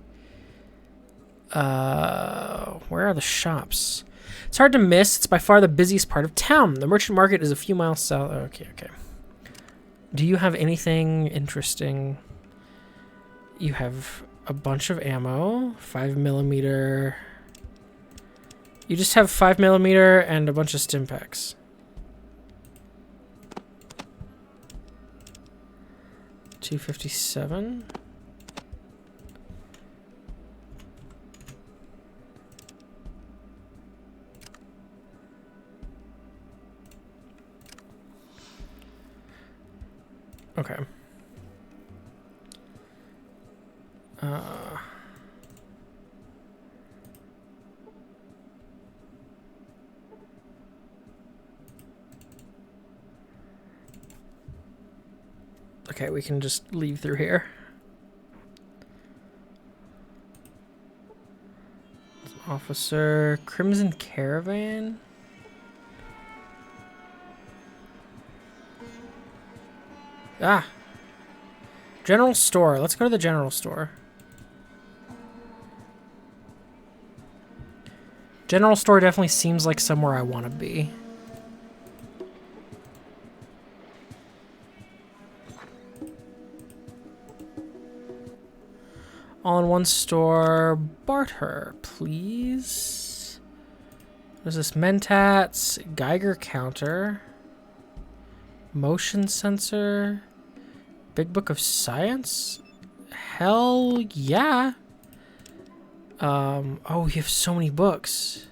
Where are the shops? It's hard to miss. It's by far the busiest part of town. The merchant market is a few miles south. Okay. Do you have anything interesting? You have a bunch of ammo. 5mm. You just have 5mm and a bunch of stim packs. $257. Okay. Okay, we can just leave through here. Officer Crimson Caravan. Ah. General store. Let's go to the general store. General store definitely seems like somewhere I want to be. All in one store. Barter, please. There's this Mentats, Geiger counter. Motion sensor. Big Book of Science? Hell yeah. Oh, you have so many books.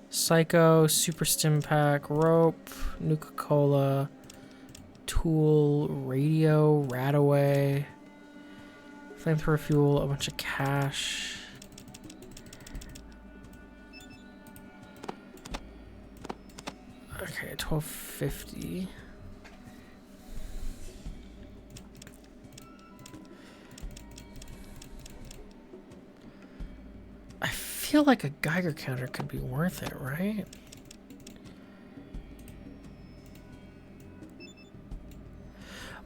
Psycho, Super Stim Pack, Rope, Nuka-Cola, Tool, Radio, Radaway, Flamethrower Fuel, a bunch of cash. Okay, $12.50. I feel like a Geiger counter could be worth it, right?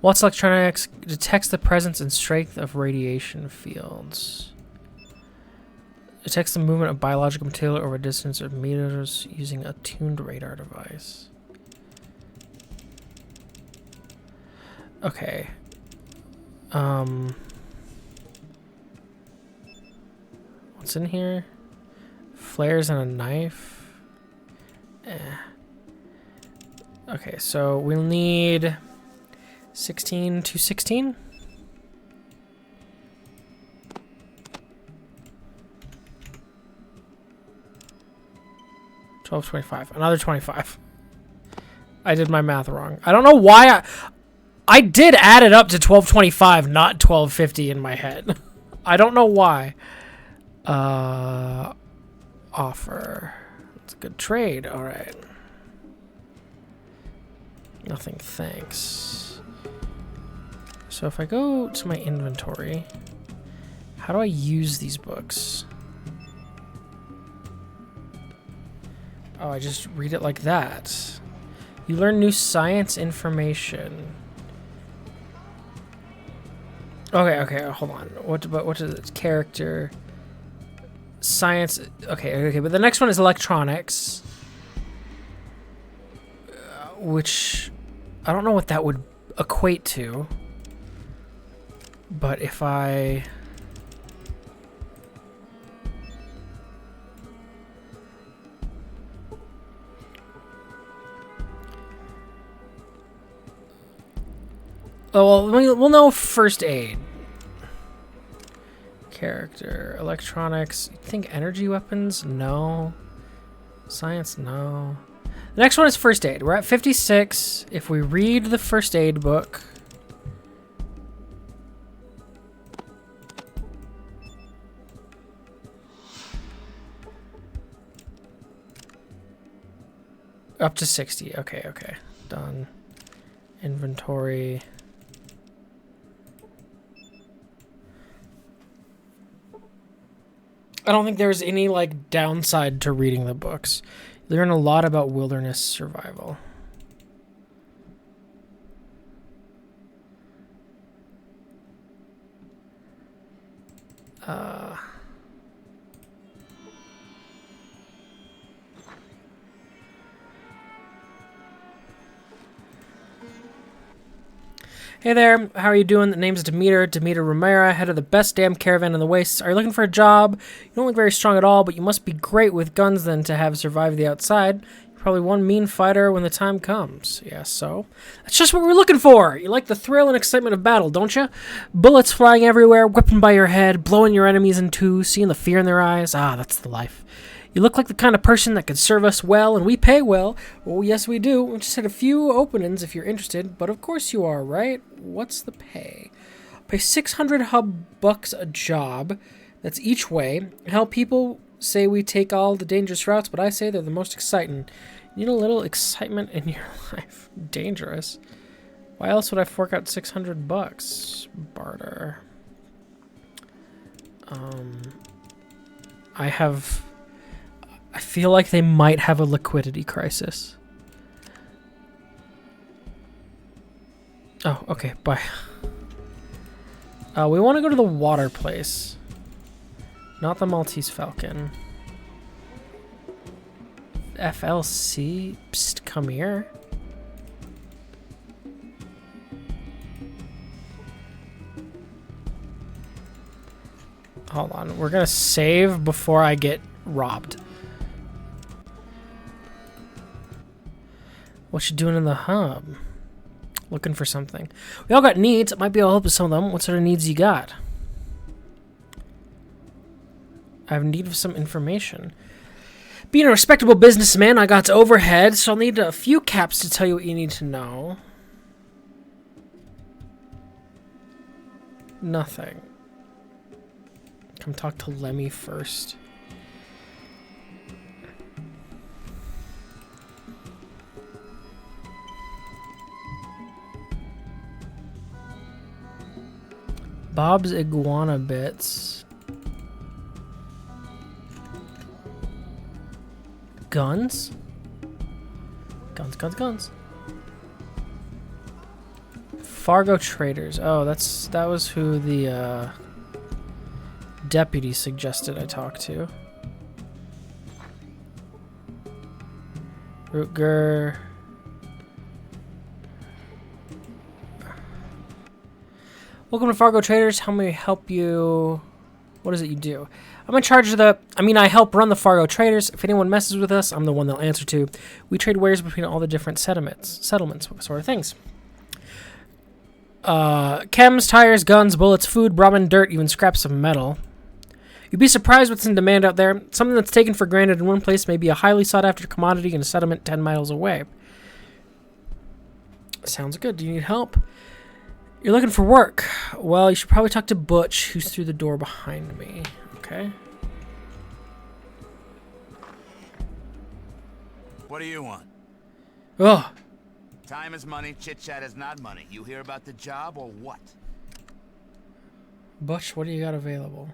Watts Electronics detects the presence and strength of radiation fields. Detects the movement of biological material over a distance of meters using a tuned radar device. Okay. What's in here? Flares and a knife. Okay, so we'll need 16 to 16. $12.25. Another 25. I did my math wrong. I don't know why I did add it up to 12.25, not 12.50 in my head. I don't know why. Offer. That's a good trade. All right. Nothing, thanks. So if I go to my inventory, how do I use these books? Oh, I just read it like that. You learn new science information. Okay, hold on. What is it? Character, science. Okay, but the next one is electronics, which I don't know what that would equate to. But if I well, we'll know first aid. Character, electronics. You think energy weapons? No. Science? No. The next one is first aid. We're at 56. If we read the first aid book, up to 60. Okay. Done. Inventory. I don't think there's any like downside to reading the books. You learn a lot about wilderness survival. Hey there, how are you doing? The name's Demeter Romero, head of the best damn caravan in the wastes. Are you looking for a job? You don't look very strong at all, but you must be great with guns then to have survived the outside. You're probably one mean fighter when the time comes. Yeah, so? That's just what we're looking for! You like the thrill and excitement of battle, don't you? Bullets flying everywhere, whipping by your head, blowing your enemies in two, seeing the fear in their eyes. Ah, that's the life. You look like the kind of person that could serve us well, and we pay well. Well, yes, we do. We just had a few openings if you're interested, but of course you are, right? What's the pay? Pay 600 hub bucks a job. That's each way. Hell, people say we take all the dangerous routes, but I say they're the most exciting. You need a little excitement in your life. Dangerous. Why else would I fork out 600 bucks? Barter. I feel like they might have a liquidity crisis. Oh, okay, bye. We want to go to the water place. Not the Maltese Falcon. FLC? Psst, come here. Hold on, we're gonna save before I get robbed. What you doing in the hub? Looking for something. We all got needs. It might be able to help with some of them. What sort of needs you got? I have need of some information. Being a respectable businessman, I got overhead, so I'll need a few caps to tell you what you need to know. Nothing. Come talk to Lemmy first. Bob's Iguana Bits. Guns? Guns. Fargo Traders. Oh, that was who the deputy suggested I talk to. Rutger. Welcome to Fargo Traders. How may I help you? What is it you do? I'm in charge of I help run the Fargo Traders. If anyone messes with us, I'm the one they'll answer to. We trade wares between all the different settlements, sort of things. Chems, tires, guns, bullets, food, brahmin, dirt, even scraps of metal. You'd be surprised what's in demand out there. Something that's taken for granted in one place may be a highly sought-after commodity in a settlement 10 miles away. Sounds good. Do you need help? You're looking for work. Well, you should probably talk to Butch, who's through the door behind me. Okay. What do you want? Oh, Time is money, chit-chat is not money. You hear about the job or what? Butch, what do you got available?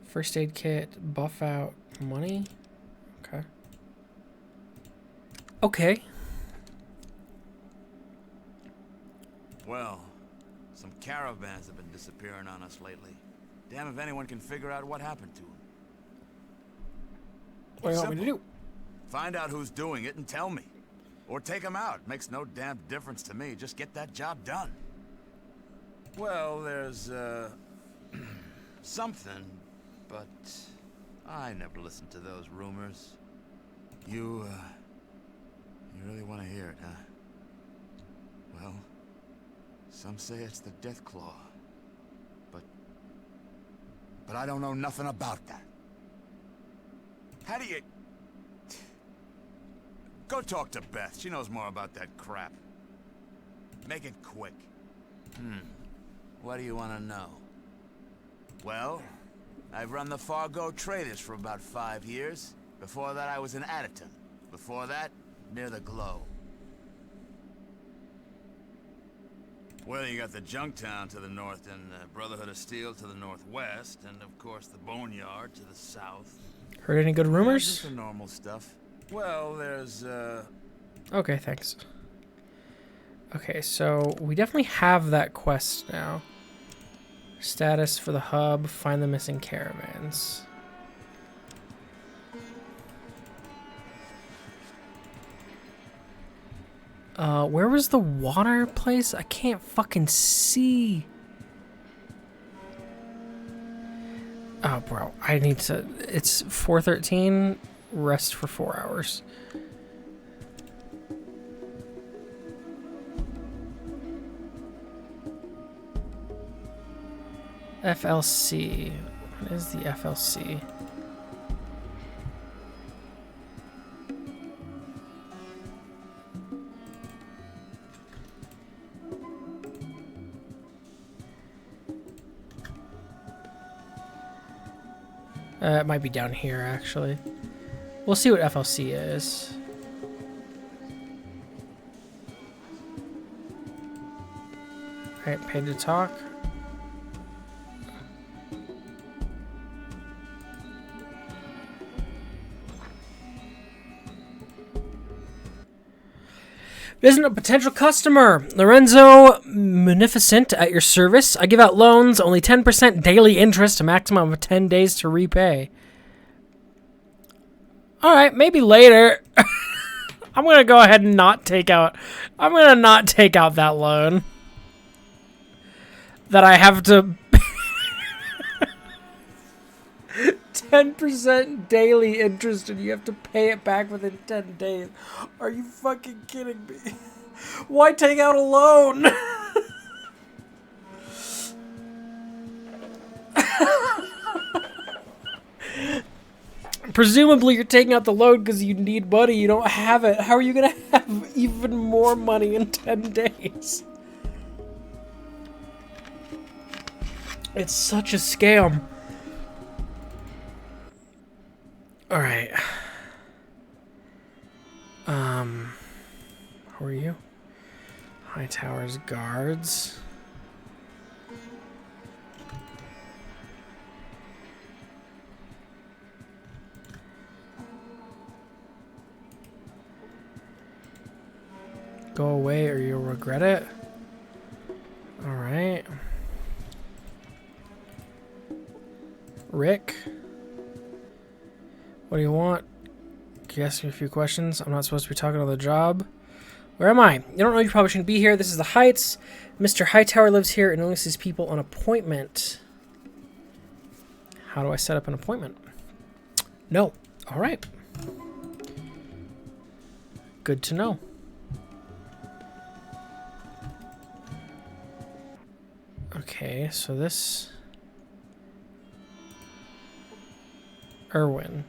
First aid kit, buff out, money? Okay. Okay. Well, some caravans have been disappearing on us lately. Damn if anyone can figure out what happened to them. What do you want me to do? Find out who's doing it and tell me. Or take them out. Makes no damn difference to me. Just get that job done. Well, there's, something, but I never listen to those rumors. You really want to hear it, huh? Well, some say it's the Death Claw. But I don't know nothing about that. How do you... Go talk to Beth. She knows more about that crap. Make it quick. What do you want to know? Well, I've run the Fargo Traders for about 5 years. Before that, I was in Addington. Before that, near the Glow. Well, you got the Junktown to the north and the Brotherhood of Steel to the northwest, and of course the Boneyard to the south. Heard any good Just rumors? the normal stuff. Well, there's, Okay, thanks. Okay, so we definitely have that quest now. Status for the hub, find the missing caravans. Where was the water place? I can't fucking see. Oh, bro, I need to... It's 4:13. Rest for 4 hours. FLC. What is the FLC? It might be down here, actually. We'll see what FLC is. Alright, pay to talk. Isn't a potential customer. Lorenzo Munificent at your service. I give out loans, only 10% daily interest, a maximum of 10 days to repay. Alright, maybe later. I'm gonna go ahead and not take out... I'm gonna not take out that loan. That I have to... 10% daily interest and you have to pay it back within 10 days. Are you fucking kidding me? Why take out a loan? Presumably you're taking out the loan because you need money. You don't have it. How are you going to have even more money in 10 days? It's such a scam. All right. Who are you? High Towers guards. Go away or you'll regret it. Alright. Rick? What do you want? Can you ask me a few questions? I'm not supposed to be talking on the job. Where am I? You don't know, you probably shouldn't be here. This is the Heights. Mr. Hightower lives here and only sees people on appointment. How do I set up an appointment? No. Alright. Good to know. Okay, so this... Irwin.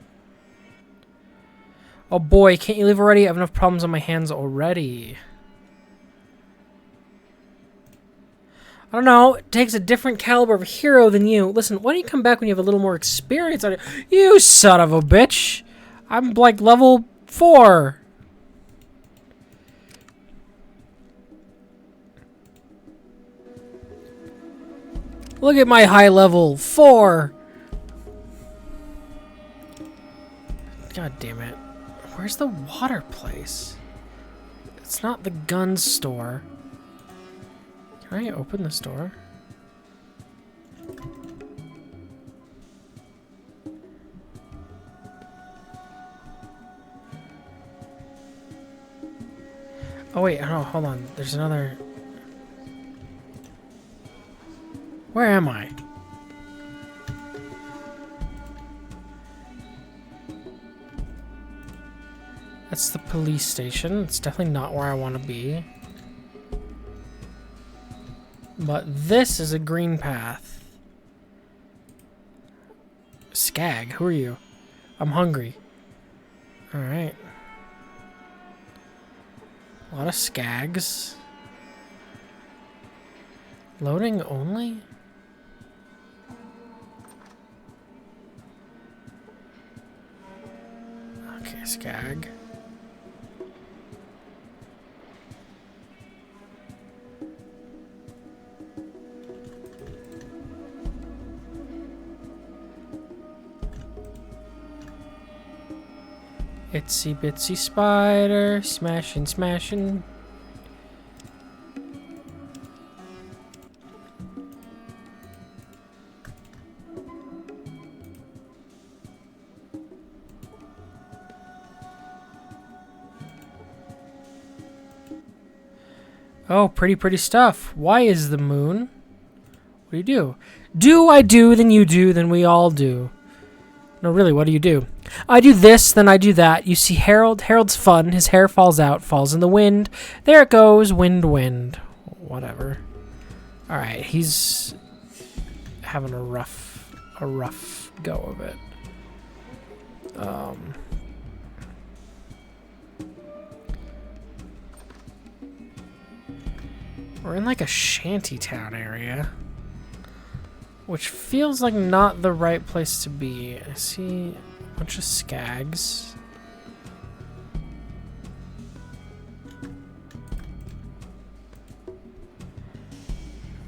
Oh boy, can't you leave already? I have enough problems on my hands already. I don't know, it takes a different caliber of hero than you. Listen, why don't you come back when you have a little more experience on it? You son of a bitch! I'm like level 4. Look at my high level 4. God damn it. Where's the water place? It's not the gun store. Can I open this door? Oh wait, no, hold on. There's another... Where am I? That's the police station. It's definitely not where I want to be. But this is a green path. Skag, who are you? I'm hungry. Alright. A lot of skags. Loading only? Okay, skag. Itsy bitsy spider, smashing, smashing. Oh, pretty stuff. Why is the moon? What do you do? Do I do, then you do, then we all do. No, really, what do you do? I do this, then I do that. You see Harold? Harold's fun. His hair falls out, falls in the wind. There it goes. Wind, wind. Whatever. Alright, he's having a rough go of it. We're in like a shanty town area, which feels like not the right place to be. I see a bunch of skags.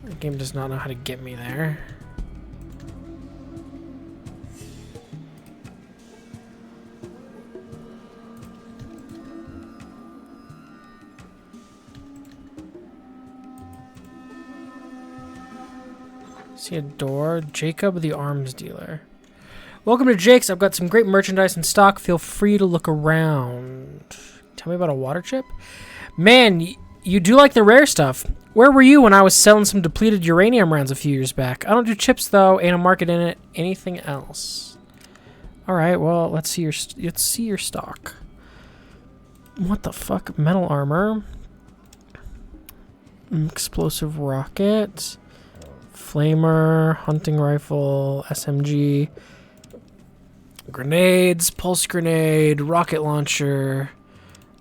The game does not know how to get me there. See a door. Jacob the arms dealer. Welcome to Jake's. I've got some great merchandise in stock. Feel free to look around. Tell me about a water chip. Man, you do like the rare stuff. Where were you when I was selling some depleted uranium rounds a few years back? I don't do chips though. Ain't a market in it. Anything else? All right. Well, let's see your stock. What the fuck? Metal armor. Explosive rocket. Flamer, hunting rifle, SMG, grenades, pulse grenade, rocket launcher,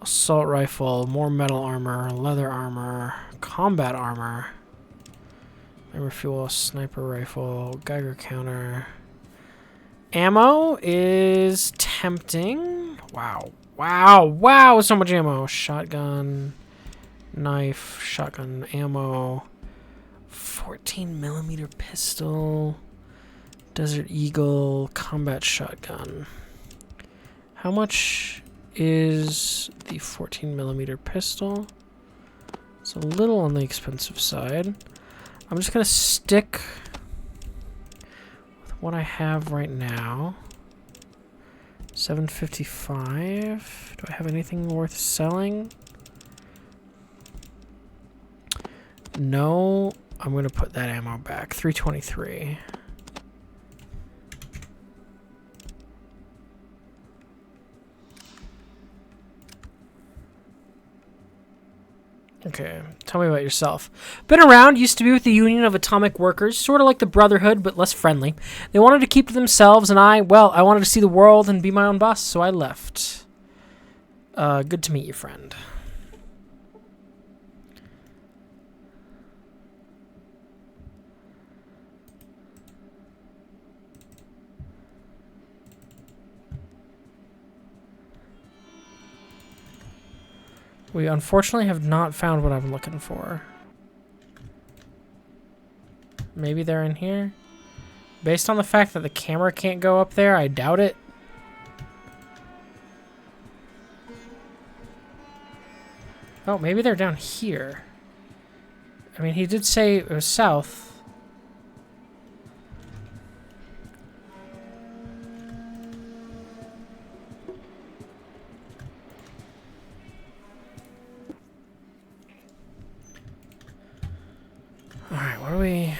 assault rifle, more metal armor, leather armor, combat armor, flamer fuel, sniper rifle, Geiger counter. Ammo is tempting. Wow, so much ammo. Shotgun, knife, shotgun ammo. 14mm pistol, Desert Eagle, combat shotgun. How much is the 14mm pistol? It's a little on the expensive side. I'm just gonna stick with what I have right now. 755. Do I have anything worth selling? No. I'm gonna put that ammo back. 323. Okay, tell me about yourself. Been around, used to be with the Union of Atomic Workers, sort of like the Brotherhood, but less friendly. They wanted to keep to themselves, and I wanted to see the world and be my own boss, so I left. Good to meet you, friend. We unfortunately have not found what I'm looking for. Maybe they're in here? Based on the fact that the camera can't go up there, I doubt it. Oh, maybe they're down here. I mean, he did say it was south. Alright, what do we...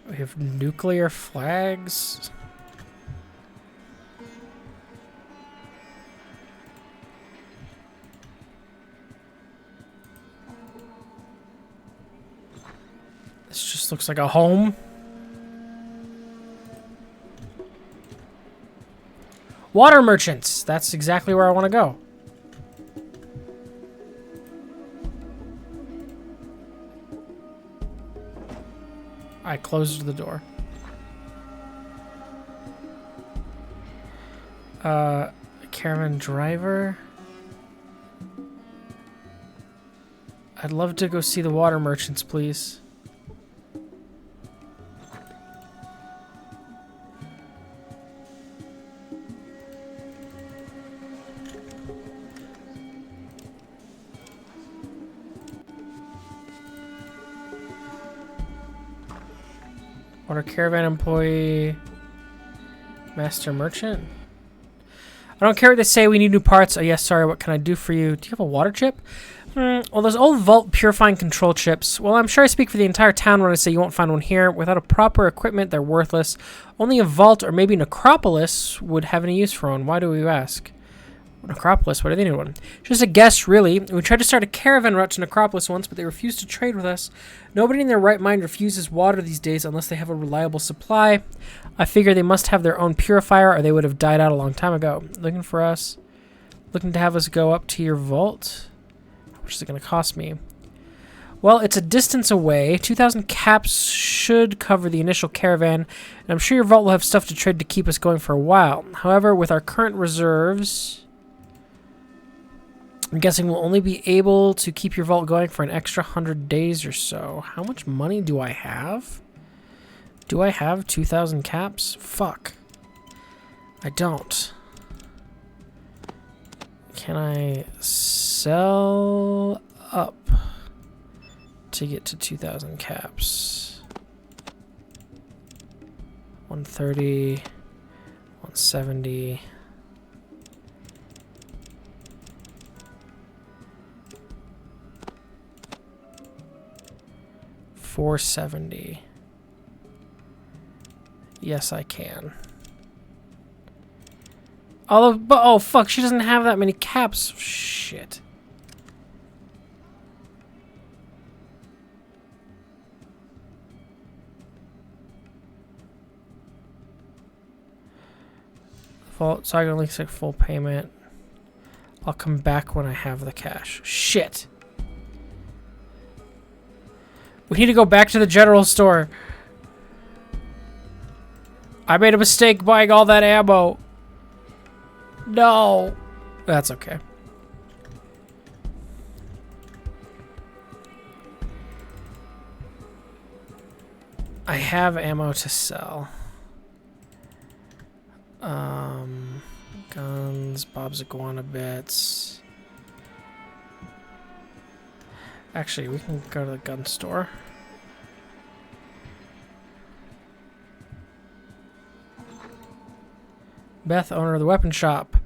We have nuclear flags. This just looks like a home. Water merchants! That's exactly where I want to go. I closed the door. Caravan driver. I'd love to go see the water merchants, please. Water caravan employee, master merchant. I don't care what they say. We need new parts. Oh yes, sorry. What can I do for you? Do you have a water chip? Well, those old vault purifying control chips. Well, I'm sure I speak for the entire town when I say you won't find one here. Without a proper equipment, they're worthless. Only a vault or maybe Necropolis would have any use for one. Why do you ask? Necropolis, what do they need one? Just a guess, really. We tried to start a caravan route to Necropolis once, but they refused to trade with us. Nobody in their right mind refuses water these days unless they have a reliable supply. I figure they must have their own purifier or they would have died out a long time ago. Looking for us? Looking to have us go up to your vault? How much is it going to cost me? Well, it's a distance away. 2,000 caps should cover the initial caravan, and I'm sure your vault will have stuff to trade to keep us going for a while. However, with our current reserves... I'm guessing we'll only be able to keep your vault going for an extra 100 days or so. How much money do I have? Do I have 2,000 caps? Fuck. I don't. Can I sell up to get to 2,000 caps? 130, 170... 470. Yes, I can. Although, but oh fuck, she doesn't have that many caps. Shit. So I can only take full payment. I'll come back when I have the cash. Shit. We need to go back to the general store. I made a mistake buying all that ammo. No. That's okay. I have ammo to sell. Guns, Bob's Iguana bits. Actually, we can go to the gun store. Beth, owner of the weapon shop.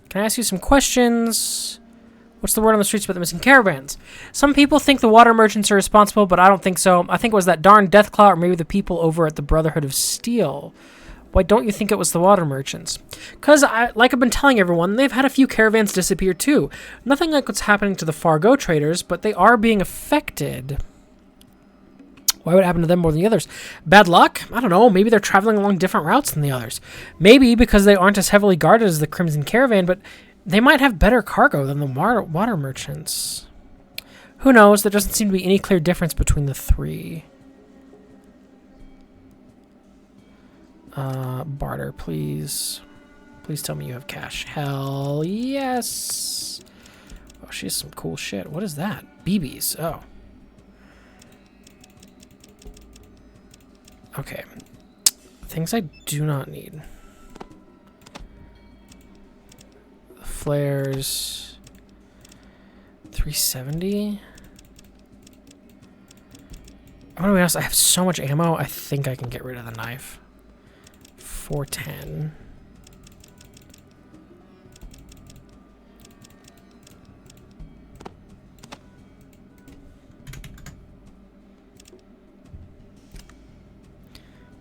Can I ask you some questions? What's the word on the streets about the missing caravans? Some people think the water merchants are responsible, but I don't think so. I think it was that darn Deathclaw or maybe the people over at the Brotherhood of Steel. Why don't you think it was the water merchants? Because, like I've been telling everyone, they've had a few caravans disappear too. Nothing like what's happening to the Fargo traders, but they are being affected. Why would it happen to them more than the others? Bad luck? I don't know. Maybe they're traveling along different routes than the others. Maybe because they aren't as heavily guarded as the Crimson Caravan, but they might have better cargo than the water merchants. Who knows? There doesn't seem to be any clear difference between the three. Barter, please. Please tell me you have cash. Hell yes. Oh, she has some cool shit. What is that? BBs. Oh. Okay. Things I do not need. Flares. 370. I'm gonna be honest, I have so much ammo, I think I can get rid of the knife. 410.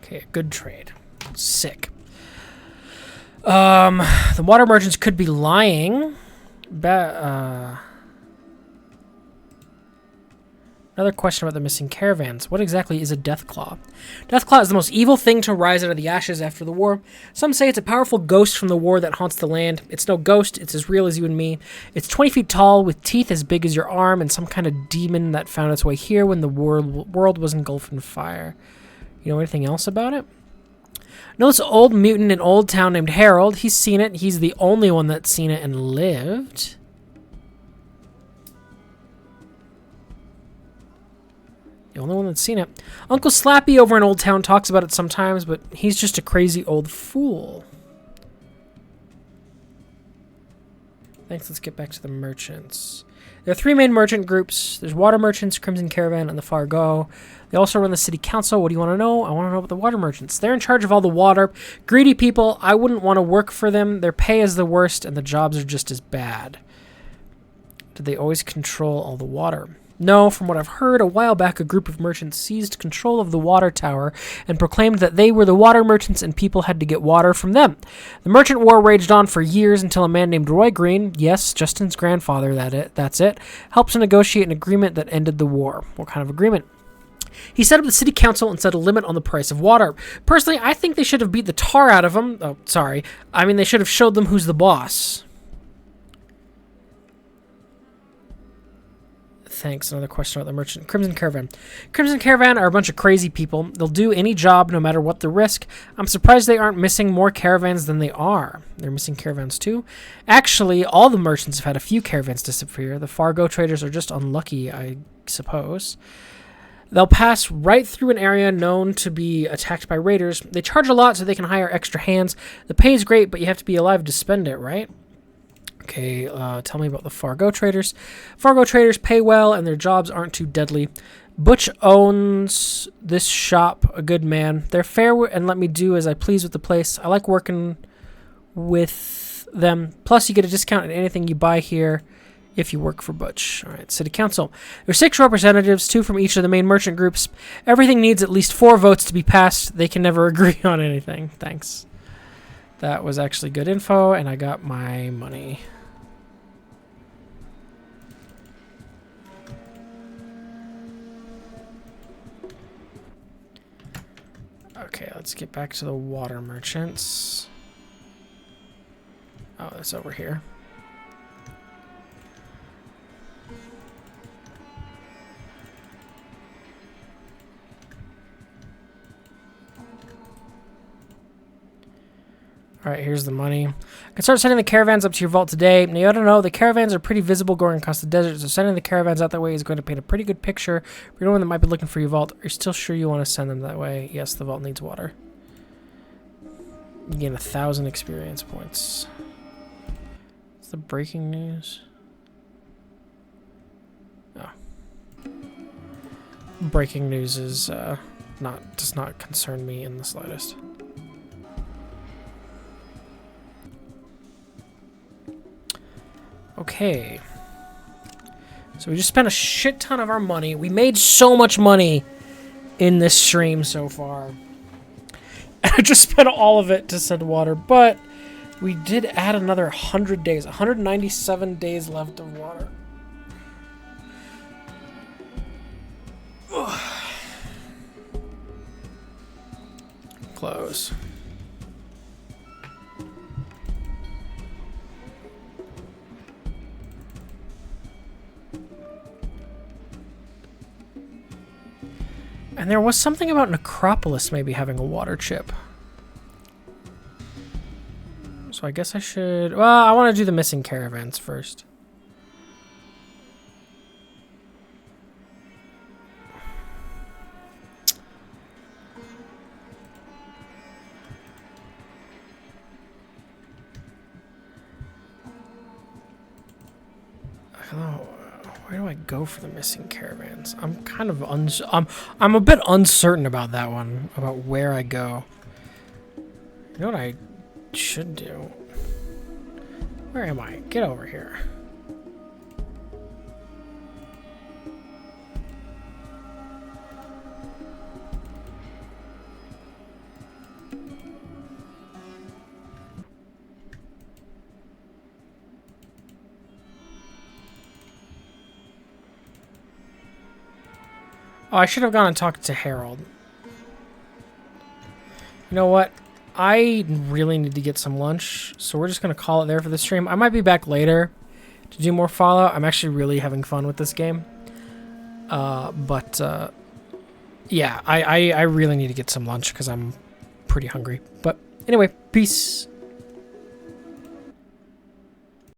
Okay, good trade. Sick. The water merchants could be lying. Another question about the missing caravans. What exactly is a Deathclaw? Deathclaw is the most evil thing to rise out of the ashes after the war. Some say it's a powerful ghost from the war that haunts the land. It's no ghost, it's as real as you and me. It's 20 feet tall, with teeth as big as your arm, and some kind of demon that found its way here when the world was engulfed in fire. You know anything else about it? No, this old mutant in Old Town named Harold. He's seen it. He's the only one that's seen it and lived. The only one that's seen it. Uncle Slappy over in Old Town talks about it sometimes, but he's just a crazy old fool. Thanks, let's get back to the merchants. There are three main merchant groups. There's Water Merchants, Crimson Caravan, and the Fargo. They also run the city council. What do you want to know? I want to know about the Water Merchants. They're in charge of all the water. Greedy people. I wouldn't want to work for them. Their pay is the worst, and the jobs are just as bad. Do they always control all the water? No, from what I've heard, a while back a group of merchants seized control of the water tower and proclaimed that they were the water merchants and people had to get water from them. The merchant war raged on for years until a man named Roy Green, yes, Justin's grandfather, that's it, helped to negotiate an agreement that ended the war. What kind of agreement? He set up the city council and set a limit on the price of water. Personally, I think they should have beat the tar out of them. Oh, sorry. I mean, they should have showed them who's the boss. Thanks. Another question about the merchant. Crimson Caravan. Crimson Caravan are a bunch of crazy people. They'll do any job no matter what the risk. I'm surprised they aren't missing more caravans than they are. They're missing caravans too. Actually, all the merchants have had a few caravans disappear. The Fargo traders are just unlucky, I suppose. They'll pass right through an area known to be attacked by raiders. They charge a lot so they can hire extra hands. The pay is great, but you have to be alive to spend it, right? Okay, tell me about the Fargo traders. Fargo traders pay well, and their jobs aren't too deadly. Butch owns this shop, a good man. They're fair and let me do as I please with the place. I like working with them. Plus, you get a discount on anything you buy here if you work for Butch. All right, City Council. There's 6 representatives, 2 from each of the main merchant groups. Everything needs at least 4 votes to be passed. They can never agree on anything. Thanks. That was actually good info, and I got my money. Okay, let's get back to the water merchants. Oh, that's over here. Alright, here's the money. I can start sending the caravans up to your vault today. Now, you ought to know the caravans are pretty visible going across the desert, so sending the caravans out that way is going to paint a pretty good picture for anyone that might be looking for your vault. Are you still sure you want to send them that way? Yes, the vault needs water. You gain 1,000 experience points. What's the breaking news? Oh. Breaking news is does not concern me in the slightest. Okay. So we just spent a shit ton of our money. We made so much money in this stream so far. And I just spent all of it to send water, but we did add another 100 days. 197 days left of water. Close. And there was something about Necropolis maybe having a water chip. So I guess I should... Well, I want to do the missing caravans first. Oh, where do I go for the missing caravans? I'm kind of I'm a bit uncertain about that one, about where I go. You know what I should do? Where am I? Get over here. Oh, I should have gone and talked to Harold. You know what? I really need to get some lunch, so we're just going to call it there for the stream. I might be back later to do more Fallout. I'm actually really having fun with this game. Yeah, I really need to get some lunch because I'm pretty hungry. But anyway, peace.